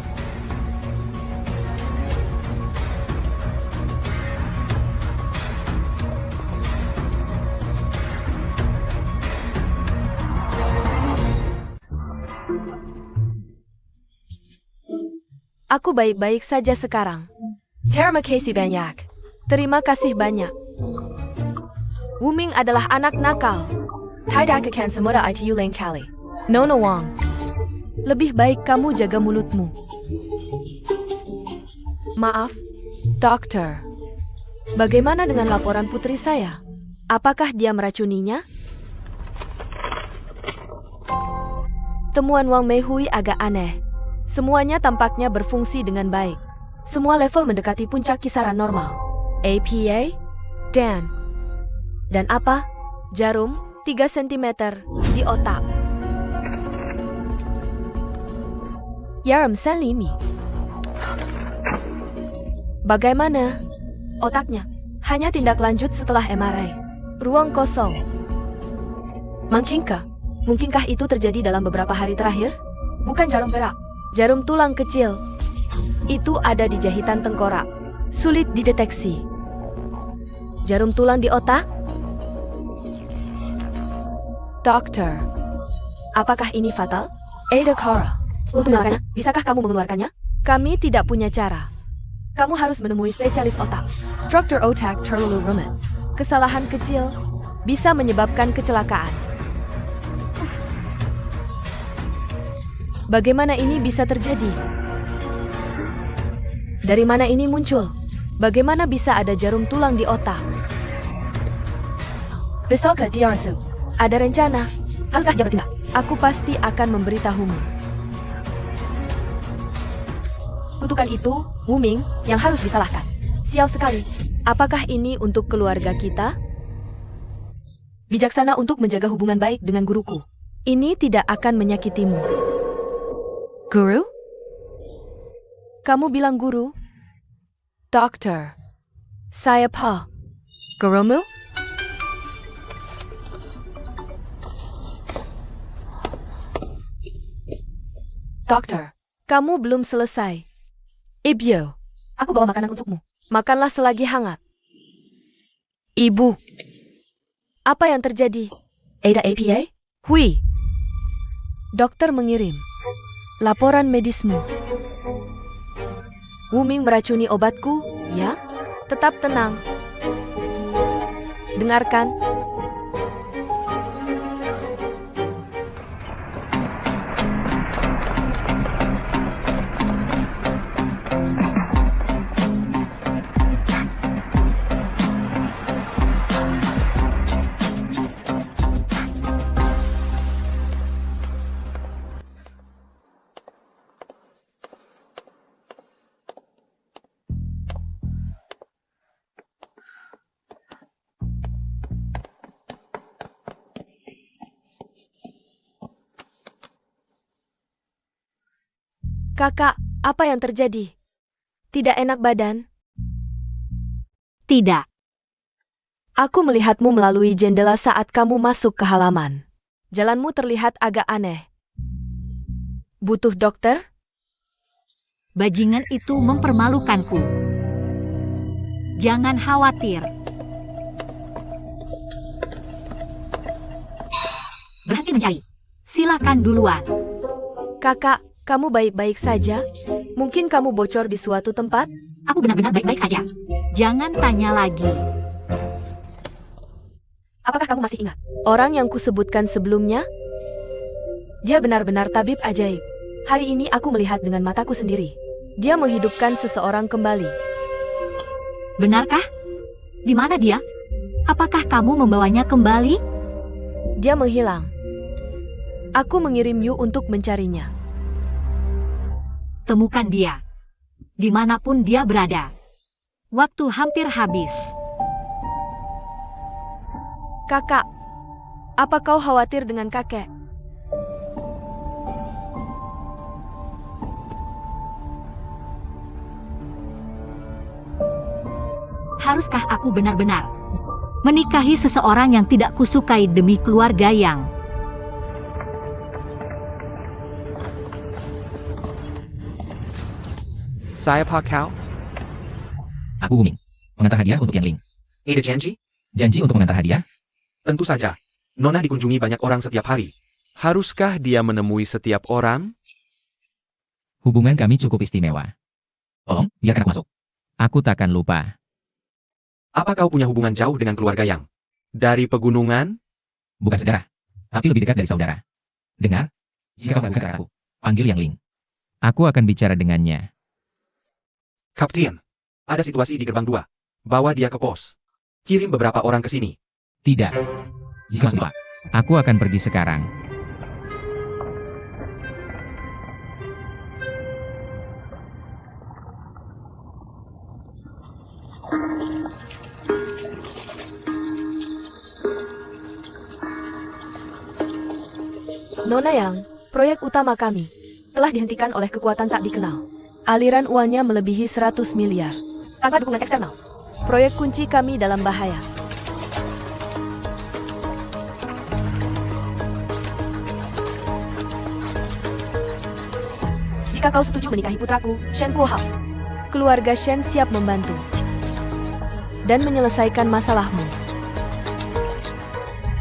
Aku baik-baik saja sekarang. Terima kasih banyak. Terima kasih banyak. Wu Ming adalah anak nakal. Tidak akan semudah itu lain kali. Nona Wang. Lebih baik kamu jaga mulutmu. Maaf, dokter. Bagaimana dengan laporan putri saya? Apakah dia meracuninya? Temuan Wang Meihui agak aneh. Semuanya tampaknya berfungsi dengan baik. Semua level mendekati puncak kisaran normal. APA? Dan apa? Jarum 3 cm di otak. Yaram 3 厘米. Bagaimana? Otaknya hanya tindak lanjut setelah MRI. Ruang kosong. Mungkinkah itu terjadi dalam beberapa hari terakhir? Bukan jarum perak. Jarum tulang kecil. Itu ada di jahitan tengkorak. Sulit dideteksi. Jarum tulang di otak? Dokter, apakah ini fatal? Ada Cora, untuk mengeluarkannya, bisakah kamu mengeluarkannya? Kami tidak punya cara. Kamu harus menemui spesialis otak. Struktur otak terlalu rumit. Kesalahan kecil bisa menyebabkan kecelakaan. Bagaimana ini bisa terjadi? Dari mana ini muncul? Bagaimana bisa ada jarum tulang di otak? Besok ke Diarsu. Ada rencana. Haruskah dia bertindak? Aku pasti akan memberitahumu. Kutukan itu, Wu Ming, yang harus disalahkan. Sial sekali. Apakah ini untuk keluarga kita? Bijaksana untuk menjaga hubungan baik dengan guruku. Ini tidak akan menyakitimu. Guru? Kamu bilang guru? Dokter. Saya Pa. Gurumu? Dokter, kamu belum selesai. Ibyo, aku bawa makanan untukmu. Makanlah selagi hangat. Ibu, apa yang terjadi? Ada APA? Hui. Dokter mengirim laporan medismu. Wu Ming meracuni obatku, ya? Tetap tenang. Dengarkan. Kakak, apa yang terjadi? Tidak enak badan? Tidak. Aku melihatmu melalui jendela saat kamu masuk ke halaman. Jalanmu terlihat agak aneh. Butuh dokter? Bajingan itu mempermalukanku. Jangan khawatir. Berhenti mencari. Silakan duluan. Kakak, kamu baik-baik saja? Mungkin kamu bocor di suatu tempat? Aku benar-benar baik-baik saja. Jangan tanya lagi. Apakah kamu masih ingat orang yang kusebutkan sebelumnya? Dia benar-benar tabib ajaib. Hari ini aku melihat dengan mataku sendiri. Dia menghidupkan seseorang kembali. Benarkah? Di mana dia? Apakah kamu membawanya kembali? Dia menghilang. Aku mengirim Yu untuk mencarinya. Temukan dia. Dimanapun dia berada. Waktu hampir habis. Kakak, apa kau khawatir dengan kakek? Haruskah aku benar-benar menikahi seseorang yang tidak kusukai demi keluarga yang... Saya Pa Kau. Aku Wu Ming. Mengantar hadiah untuk Yang Ling. Ada janji? Janji untuk mengantar hadiah? Tentu saja. Nona dikunjungi banyak orang setiap hari. Haruskah dia menemui setiap orang? Hubungan kami cukup istimewa. Tolong, biarkan aku masuk. Aku takkan lupa. Apa kau punya hubungan jauh dengan keluarga Yang? Dari pegunungan? Bukan saudara, tapi lebih dekat dari saudara. Dengar, jika kau melakukan kata aku, panggil Yang Ling. Aku akan bicara dengannya. Kapten, ada situasi di gerbang 2. Bawa dia ke pos. Kirim beberapa orang ke sini. Tidak. Jika sudah, aku akan pergi sekarang. Nona Yang, proyek utama kami telah dihentikan oleh kekuatan tak dikenal. Aliran uangnya melebihi 100 miliar. Tanpa dukungan eksternal. Proyek kunci kami dalam bahaya. Jika kau setuju menikahi putraku, Shen Kuohao, keluarga Shen siap membantu dan menyelesaikan masalahmu.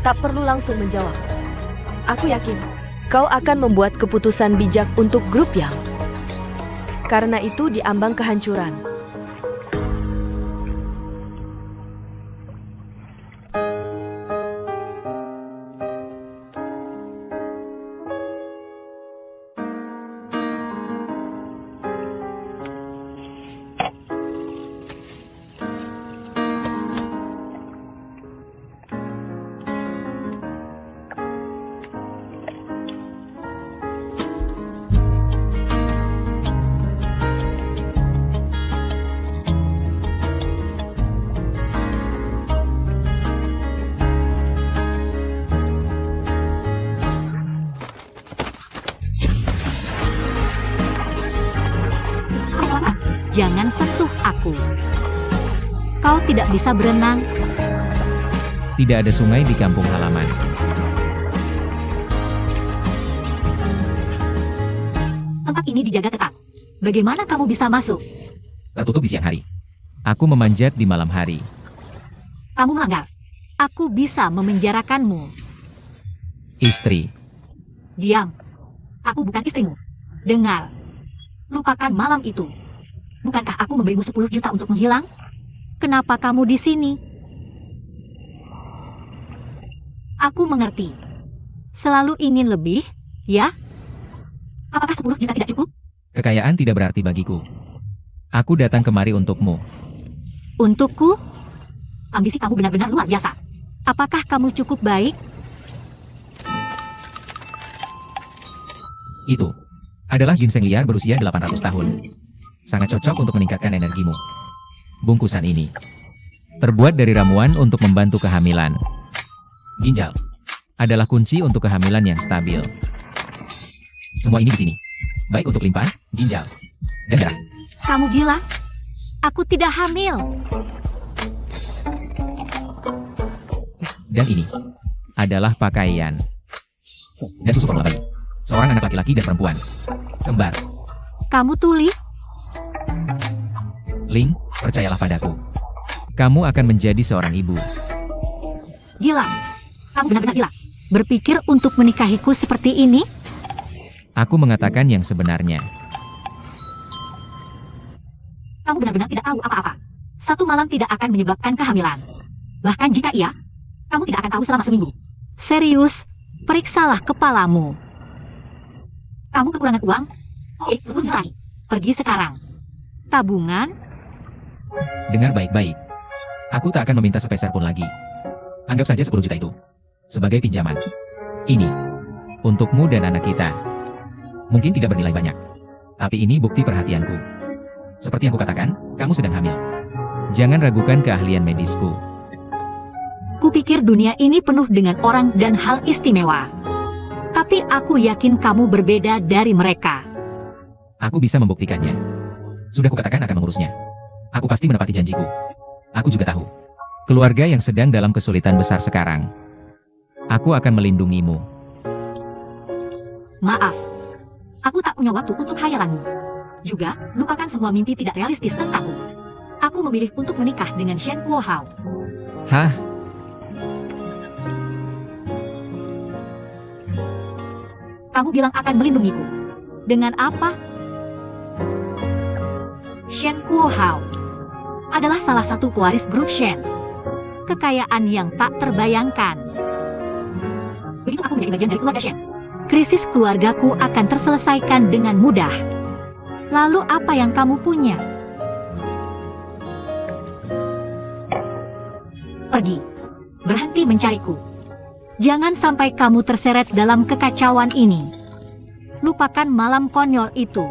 Tak perlu langsung menjawab. Aku yakin kau akan membuat keputusan bijak untuk grup Yang. Karena itu diambang kehancuran. Jangan sentuh aku. Kau tidak bisa berenang. Tidak ada sungai di kampung halaman. Tempat ini dijaga ketat. Bagaimana kamu bisa masuk? Tertutup di siang hari. Aku memanjat di malam hari. Kamu melanggar. Aku bisa memenjarakanmu. Istri. Diam. Aku bukan istrimu. Dengar. Lupakan malam itu. Bukankah aku memberimu 10 juta untuk menghilang? Kenapa kamu di sini? Aku mengerti. Selalu ingin lebih, ya? Apakah 10 juta tidak cukup? Kekayaan tidak berarti bagiku. Aku datang kemari untukmu. Untukku? Ambisi kamu benar-benar luar biasa. Apakah kamu cukup baik? Itu adalah ginseng liar berusia 800 tahun. Sangat cocok untuk meningkatkan energimu. Bungkusan ini terbuat dari ramuan untuk membantu kehamilan. Ginjal adalah kunci untuk kehamilan yang stabil. Semua ini di sini. Baik untuk limpah, ginjal, dan darah. Kamu gila? Aku tidak hamil. Dan ini adalah pakaian dan susu formula bayi. Seorang anak laki-laki dan perempuan. Kembar. Kamu tuli? Ling, percayalah padaku. Kamu akan menjadi seorang ibu. Gila. Kamu benar-benar gila. Berpikir untuk menikahiku seperti ini? Aku mengatakan yang sebenarnya. Kamu benar-benar tidak tahu apa-apa. Satu malam tidak akan menyebabkan kehamilan. Bahkan jika iya, kamu tidak akan tahu selama seminggu. Serius, periksalah kepalamu. Kamu kekurangan uang? Oke, 10 juta lagi. Pergi sekarang. Tabungan? Dengar baik-baik. Aku tak akan meminta sepeser pun lagi. Anggap saja 10 juta itu sebagai pinjaman. Ini untukmu dan anak kita. Mungkin tidak bernilai banyak, tapi ini bukti perhatianku. Seperti yang kukatakan, kamu sedang hamil. Jangan ragukan keahlian medisku. Kupikir dunia ini penuh dengan orang dan hal istimewa. Tapi aku yakin kamu berbeda dari mereka. Aku bisa membuktikannya. Sudah kukatakan akan mengurusnya. Aku pasti menepati janjiku. Aku juga tahu keluarga yang sedang dalam kesulitan besar sekarang. Aku akan melindungimu. Maaf, aku tak punya waktu untuk hayalanmu. Juga, lupakan semua mimpi tidak realistis tentangku. Aku memilih untuk menikah dengan Shen Kuohao. Hah? Kamu bilang akan melindungiku. Dengan apa? Shen Kuohao adalah salah satu pewaris grup Shen. Kekayaan yang tak terbayangkan. Begitu aku menjadi bagian dari keluarga Shen, krisis keluargaku akan terselesaikan dengan mudah. Lalu apa yang kamu punya? Pergi. Berhenti mencariku. Jangan sampai kamu terseret dalam kekacauan ini. Lupakan malam konyol itu.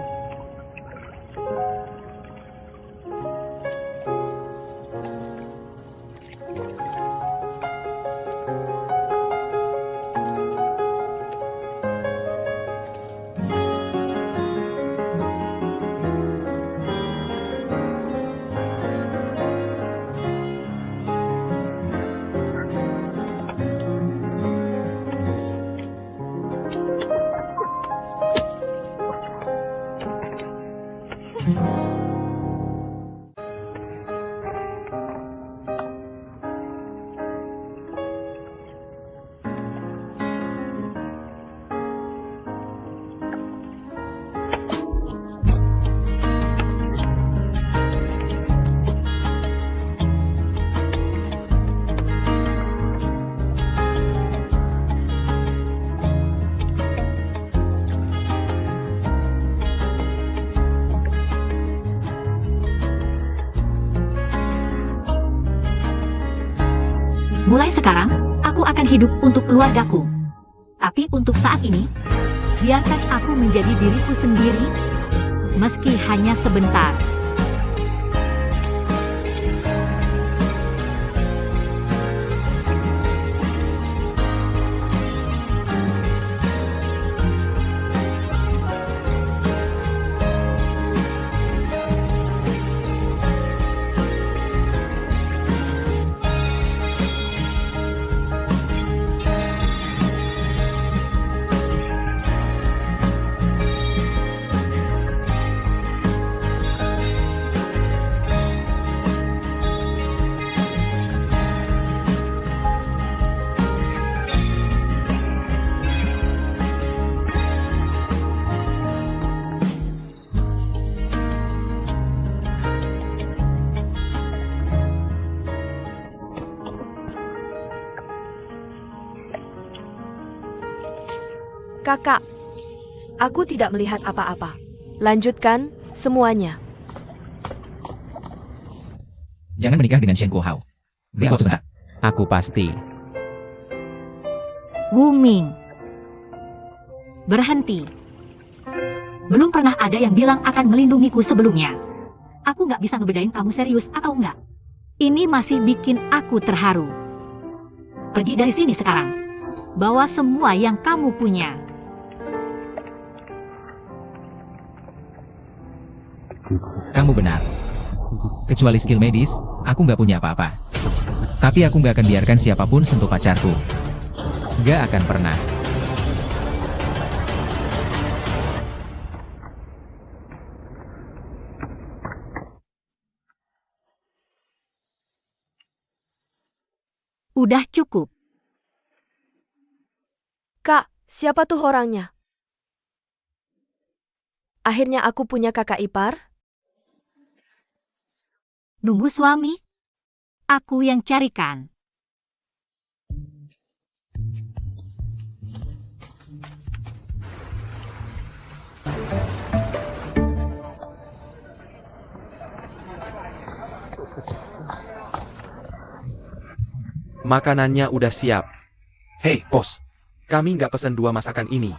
Mulai sekarang, aku akan hidup untuk keluargaku. Tapi untuk saat ini, biarkan aku menjadi diriku sendiri, meski hanya sebentar. Kakak, aku tidak melihat apa-apa. Lanjutkan semuanya. Jangan menikah dengan Shen Guohao. Beri aku sebentar. Aku pasti. Wu Ming. Berhenti. Belum pernah ada yang bilang akan melindungiku sebelumnya. Aku nggak bisa ngebedain kamu serius atau enggak. Ini masih bikin aku terharu. Pergi dari sini sekarang. Bawa semua yang kamu punya. Kamu benar. Kecuali skill medis, aku nggak punya apa-apa. Tapi aku nggak akan biarkan siapapun sentuh pacarku. Nggak akan pernah. Udah cukup. Kak, siapa tuh orangnya? Akhirnya aku punya kakak ipar. Nunggu suami? Aku yang carikan. Makanannya udah siap. Hei, bos. Kami nggak pesen 2 masakan ini.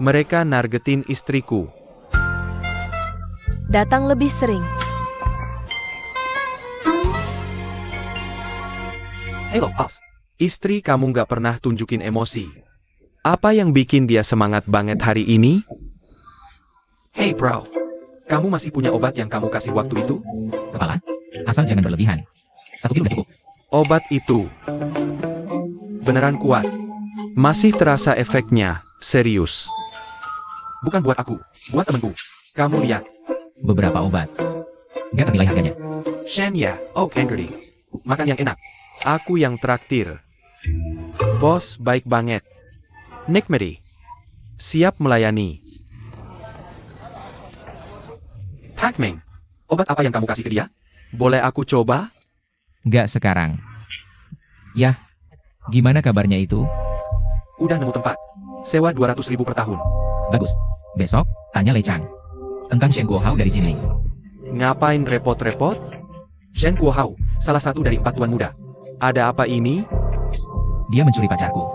Mereka nargetin istriku. Datang lebih sering. Halo, bos. Istri kamu nggak pernah tunjukin emosi. Apa yang bikin dia semangat banget hari ini? Hey bro, kamu masih punya obat yang kamu kasih waktu itu? Kepala, asal jangan berlebihan. 1 kilo udah cukup. Obat itu beneran kuat. Masih terasa efeknya, serius. Bukan buat aku, buat temenku. Kamu lihat. Beberapa obat. Nggak ternilai harganya. Shen ya, oh Kangerdi. Makan yang enak. Aku yang traktir. Bos baik banget. Nikmati. Siap melayani. Hakmeng, obat apa yang kamu kasih ke dia? Boleh aku coba? Nggak sekarang. Yah, gimana kabarnya itu? Udah nemu tempat. Sewa 200.000 per tahun. Bagus. Besok, tanya Lei Chang. Tentang Shen Guohao dari Jinling. Ngapain repot-repot? Shen Guohao, salah satu dari 4 tuan muda. Ada apa ini? Dia mencuri pacarku.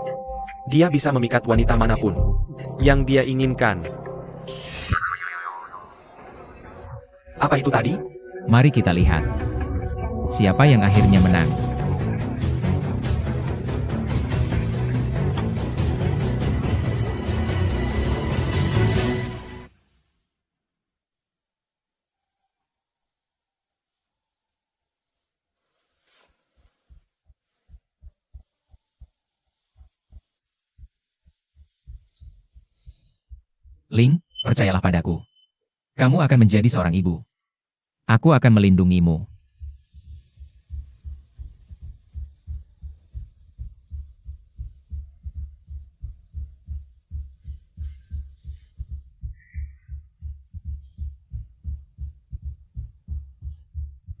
Dia bisa memikat wanita manapun yang dia inginkan. Apa itu tadi? Mari kita lihat. Siapa yang akhirnya menang? Ling, percayalah padaku. Kamu akan menjadi seorang ibu. Aku akan melindungimu.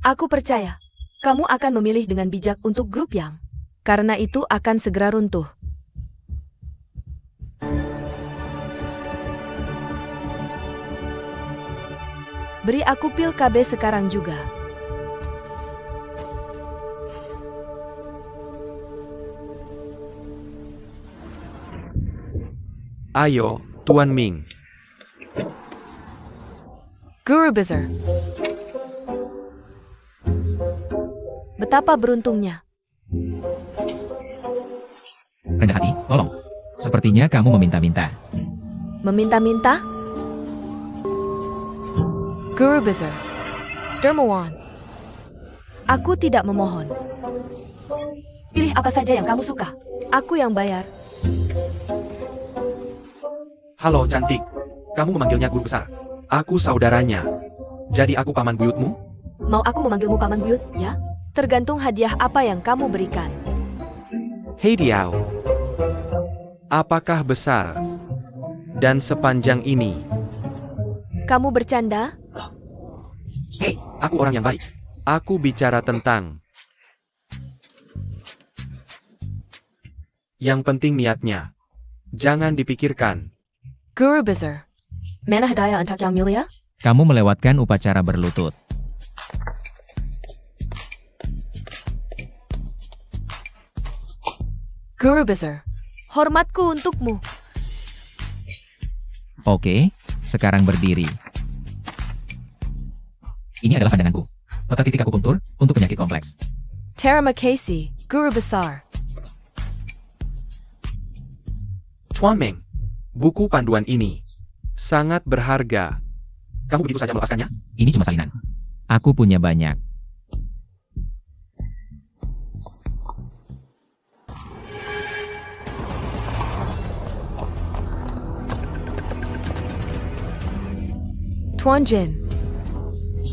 Aku percaya, kamu akan memilih dengan bijak untuk grup yang, karena itu akan segera runtuh. Beri aku pil KB sekarang juga. Ayo, Tuan Ming. Guru Bizarre. Betapa beruntungnya. Rendah hati, tolong. Sepertinya kamu meminta-minta. Meminta-minta? Guru Bizarre. Dermawan. Aku tidak memohon. Pilih apa saja yang kamu suka. Aku yang bayar. Halo cantik. Kamu memanggilnya guru besar. Aku saudaranya. Jadi aku paman buyutmu? Mau aku memanggilmu paman buyut, ya? Tergantung hadiah apa yang kamu berikan. Hei Diao. Apakah besar? Dan sepanjang ini? Kamu bercanda? Hei, aku orang yang baik. Aku bicara tentang... Yang penting niatnya. Jangan dipikirkan. Guru Bizarre. Mana hadiah untuk yang mulia? Kamu melewatkan upacara berlutut. Guru Bizarre. Hormatku untukmu. Oke, sekarang berdiri. Ini adalah pandanganku. Otak titik akupunktur untuk penyakit kompleks. Terima kasih, Guru Besar. Tuan Meng, buku panduan ini sangat berharga. Kamu begitu saja melepaskannya? Ini cuma salinan. Aku punya banyak. Tuan Jin.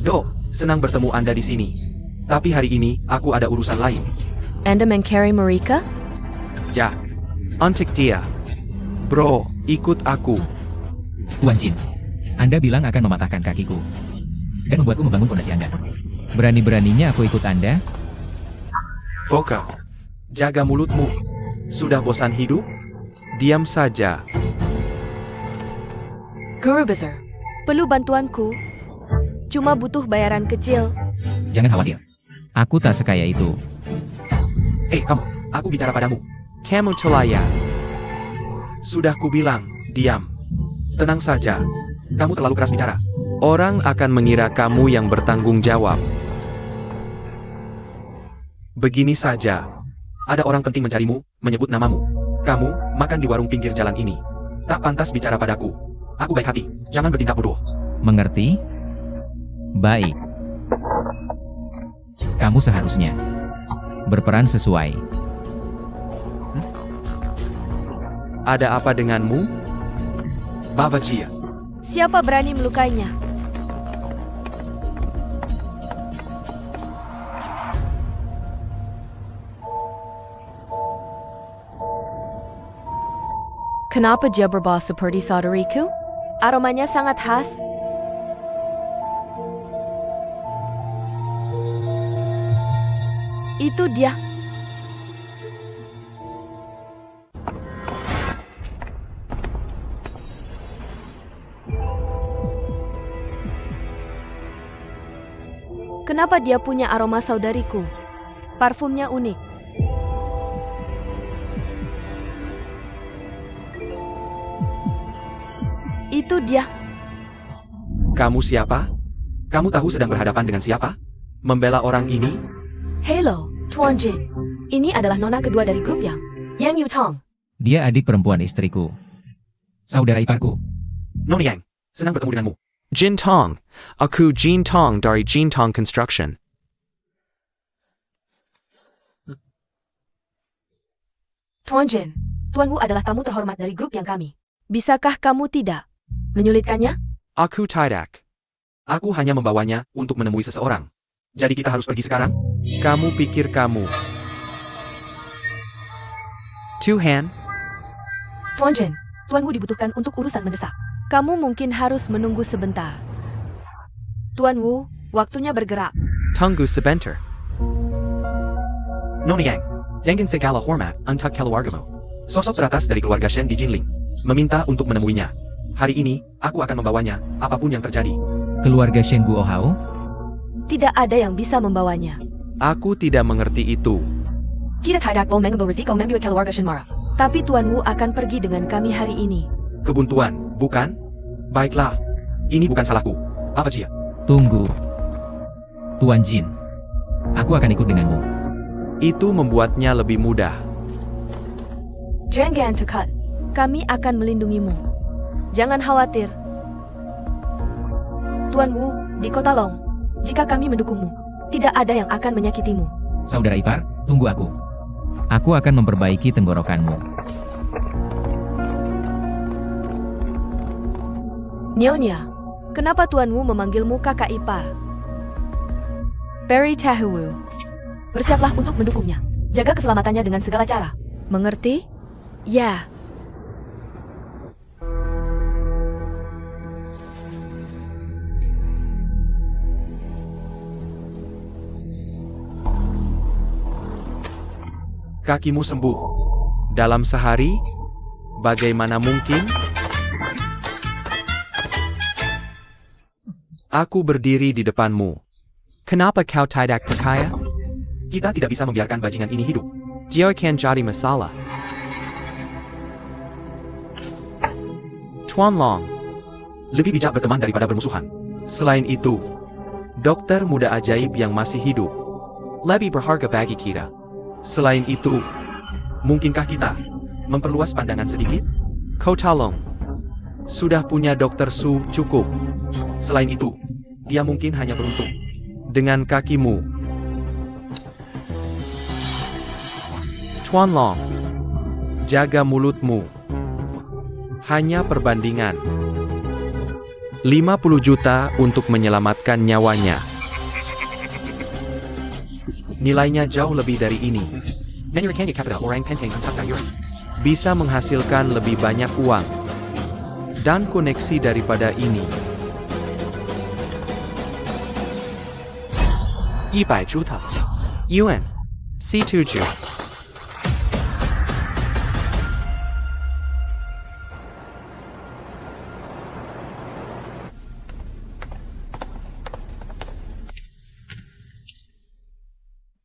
Do, senang bertemu Anda di sini. Tapi hari ini, aku ada urusan lain. Anda mengcarry Marika? Ya, untuk dia. Bro, ikut aku. Tuan Jin, Anda bilang akan mematahkan kakiku. Dan membuatku membangun fondasi Anda. Berani-beraninya aku ikut Anda? Boka, jaga mulutmu. Sudah bosan hidup? Diam saja. Guru Besar, perlu bantuanku? Cuma butuh bayaran kecil. Jangan khawatir. Aku tak sekaya itu. Kamu, aku bicara padamu. Kamu celaya. Sudah kubilang, diam. Tenang saja. Kamu terlalu keras bicara. Orang akan mengira kamu yang bertanggung jawab. Begini saja. Ada orang penting mencarimu, menyebut namamu. Kamu, makan di warung pinggir jalan ini. Tak pantas bicara padaku. Aku baik hati, jangan bertindak bodoh. Mengerti? Baik. Kamu seharusnya berperan sesuai. Ada apa denganmu? Bavajia. Siapa berani melukainya? Kenapa dia berbau seperti saudariku? Aromanya sangat khas. Itu dia. Kenapa dia punya aroma saudariku? Parfumnya unik. Itu dia. Kamu siapa? Kamu tahu sedang berhadapan dengan siapa? Membela orang ini? Hello, Tuan Jin. Ini adalah nona kedua dari grup Yang Yutong. Dia adik perempuan istriku. Saudara iparku. Nona Yang, senang bertemu denganmu. Jin Tong. Aku Jin Tong dari Jin Tong Construction. Tuan Jin, tuanmu adalah tamu terhormat dari grup yang kami. Bisakah kamu tidak menyulitkannya? Aku tidak. Aku hanya membawanya untuk menemui seseorang. Jadi kita harus pergi sekarang? Kamu pikir kamu Tuhan? Tuan Jen, Tuan Wu dibutuhkan untuk urusan mendesak. Kamu mungkin harus menunggu sebentar. Tuan Wu, waktunya bergerak. Tunggu sebentar. Nona Yang, dengan segala hormat untuk keluargamu. Sosok teratas dari keluarga Shen di Jinling meminta untuk menemuinya. Hari ini, aku akan membawanya, apapun yang terjadi. Keluarga Shen Guohao? Tidak ada yang bisa membawanya. Aku tidak mengerti itu. Kita tidak mau mengambil risiko membawa keluarga Shen marah. Tapi Tuan Wu akan pergi dengan kami hari ini. Kebuntuan, bukan? Baiklah. Ini bukan salahku. Apa Jia? Tunggu. Tuan Jin. Aku akan ikut denganmu. Itu membuatnya lebih mudah. Jangan cekat. Kami akan melindungimu. Jangan khawatir. Tuan Wu, di Kota Long, jika kami mendukungmu, tidak ada yang akan menyakitimu. Saudara ipar, tunggu aku. Aku akan memperbaiki tenggorokanmu. Nyonya, kenapa Tuan Wu memanggilmu kakak ipar? Barry Tahu, bersiaplah untuk mendukungnya. Jaga keselamatannya dengan segala cara. Mengerti? Ya. Kakimu sembuh. Dalam sehari? Bagaimana mungkin? Aku berdiri di depanmu. Kenapa kau tidak percaya? Kita tidak bisa membiarkan bajingan ini hidup. Dia akan jadi masalah. Tuan Long, lebih bijak berteman daripada bermusuhan. Selain itu, dokter muda ajaib yang masih hidup lebih berharga bagi kita. Selain itu, mungkinkah kita memperluas pandangan sedikit? Kota Long sudah punya dokter Su cukup. Selain itu, dia mungkin hanya beruntung dengan kakimu. Tuan Long, jaga mulutmu. Hanya perbandingan 50 juta untuk menyelamatkan nyawanya. Nilainya jauh lebih dari ini. Bisa menghasilkan lebih banyak uang dan koneksi daripada ini. 100 juta yuan C7.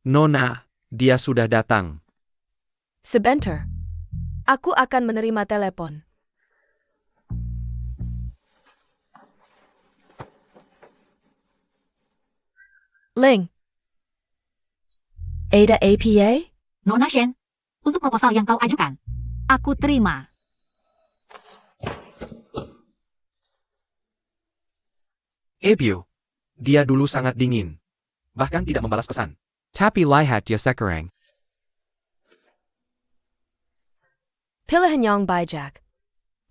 Nona, dia sudah datang. Sebentar. Aku akan menerima telepon. Ling. Ada APA? Nona Shen, untuk proposal yang kau ajukan, aku terima. Ebio, dia dulu sangat dingin. Bahkan tidak membalas pesan. Tapi lihat dia sekarang. Pilihan yang bijak.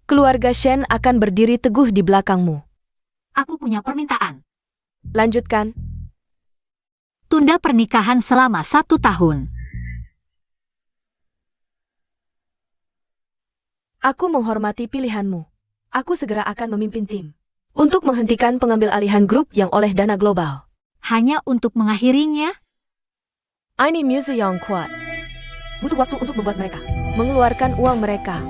Keluarga Shen akan berdiri teguh di belakangmu. Aku punya permintaan. Lanjutkan. Tunda pernikahan selama 1 tahun. Aku menghormati pilihanmu. Aku segera akan memimpin tim untuk menghentikan pengambil alihan grup yang oleh dana global. Hanya untuk mengakhirinya, Ini musuh yang kuat. Butuh waktu untuk membuat mereka mengeluarkan uang mereka.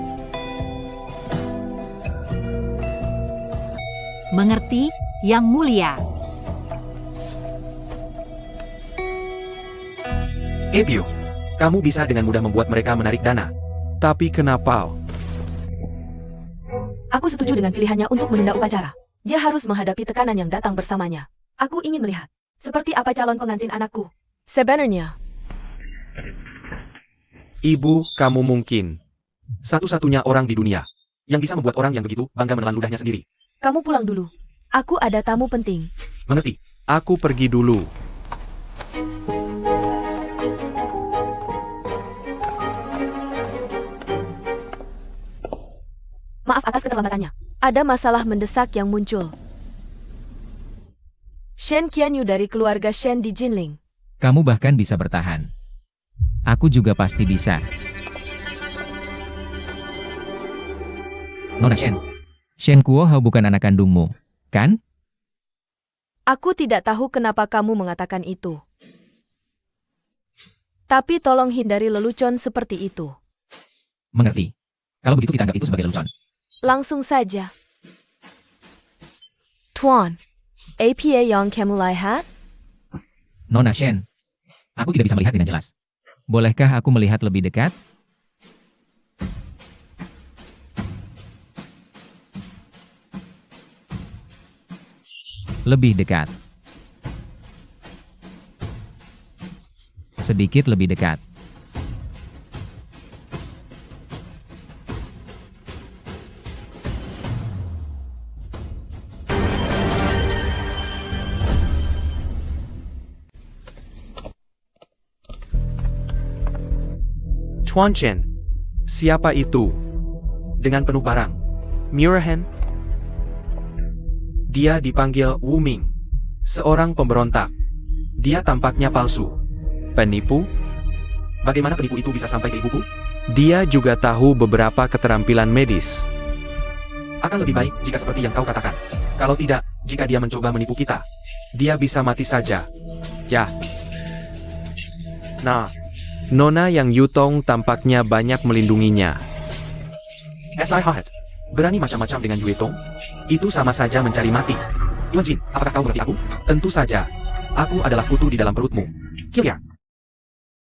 mengerti, Yang Mulia. Ebio, kamu bisa dengan mudah membuat mereka menarik dana. Tapi kenapa? Aku setuju dengan pilihannya untuk menunda upacara. Dia harus menghadapi tekanan yang datang bersamanya. Aku ingin melihat seperti apa calon pengantin anakku. Sebenarnya, Ibu, kamu mungkin satu-satunya orang di dunia yang bisa membuat orang yang begitu bangga menelan ludahnya sendiri. kamu pulang dulu. Aku ada tamu penting. Mengerti? Aku pergi dulu. Maaf atas keterlambatannya. Ada masalah mendesak yang muncul. Shen Qianyu dari keluarga Shen di Jinling. Kamu bahkan bisa bertahan. Aku juga pasti bisa. Nona Shen. Shen Kuohao bukan anak kandungmu, kan? Aku tidak tahu kenapa kamu mengatakan itu. Tapi tolong hindari lelucon seperti itu. Mengerti. Kalau begitu kita anggap itu sebagai lelucon. Langsung saja. Tuan, apa yang kamu lihat? Nona Shen. Aku tidak bisa melihat dengan jelas. Bolehkah aku melihat lebih dekat? Lebih dekat. Sedikit lebih dekat. Tuan Chen, siapa itu? Dengan penuh barang. Murahan? Dia dipanggil Wu Ming, seorang pemberontak. Dia tampaknya palsu. Penipu? Bagaimana penipu itu bisa sampai ke ibuku? Dia juga tahu beberapa keterampilan medis. Akan lebih baik jika seperti yang kau katakan. Kalau tidak, jika dia mencoba menipu kita, dia bisa mati saja. Ya. Nah, Nona yang Yutong tampaknya banyak melindunginya. S.I. Hahet, berani macam-macam dengan Yutong? Itu sama saja mencari mati. Yuan Jin, apakah kau mengerti aku? Tentu saja. Aku adalah kutu di dalam perutmu. Kill ya.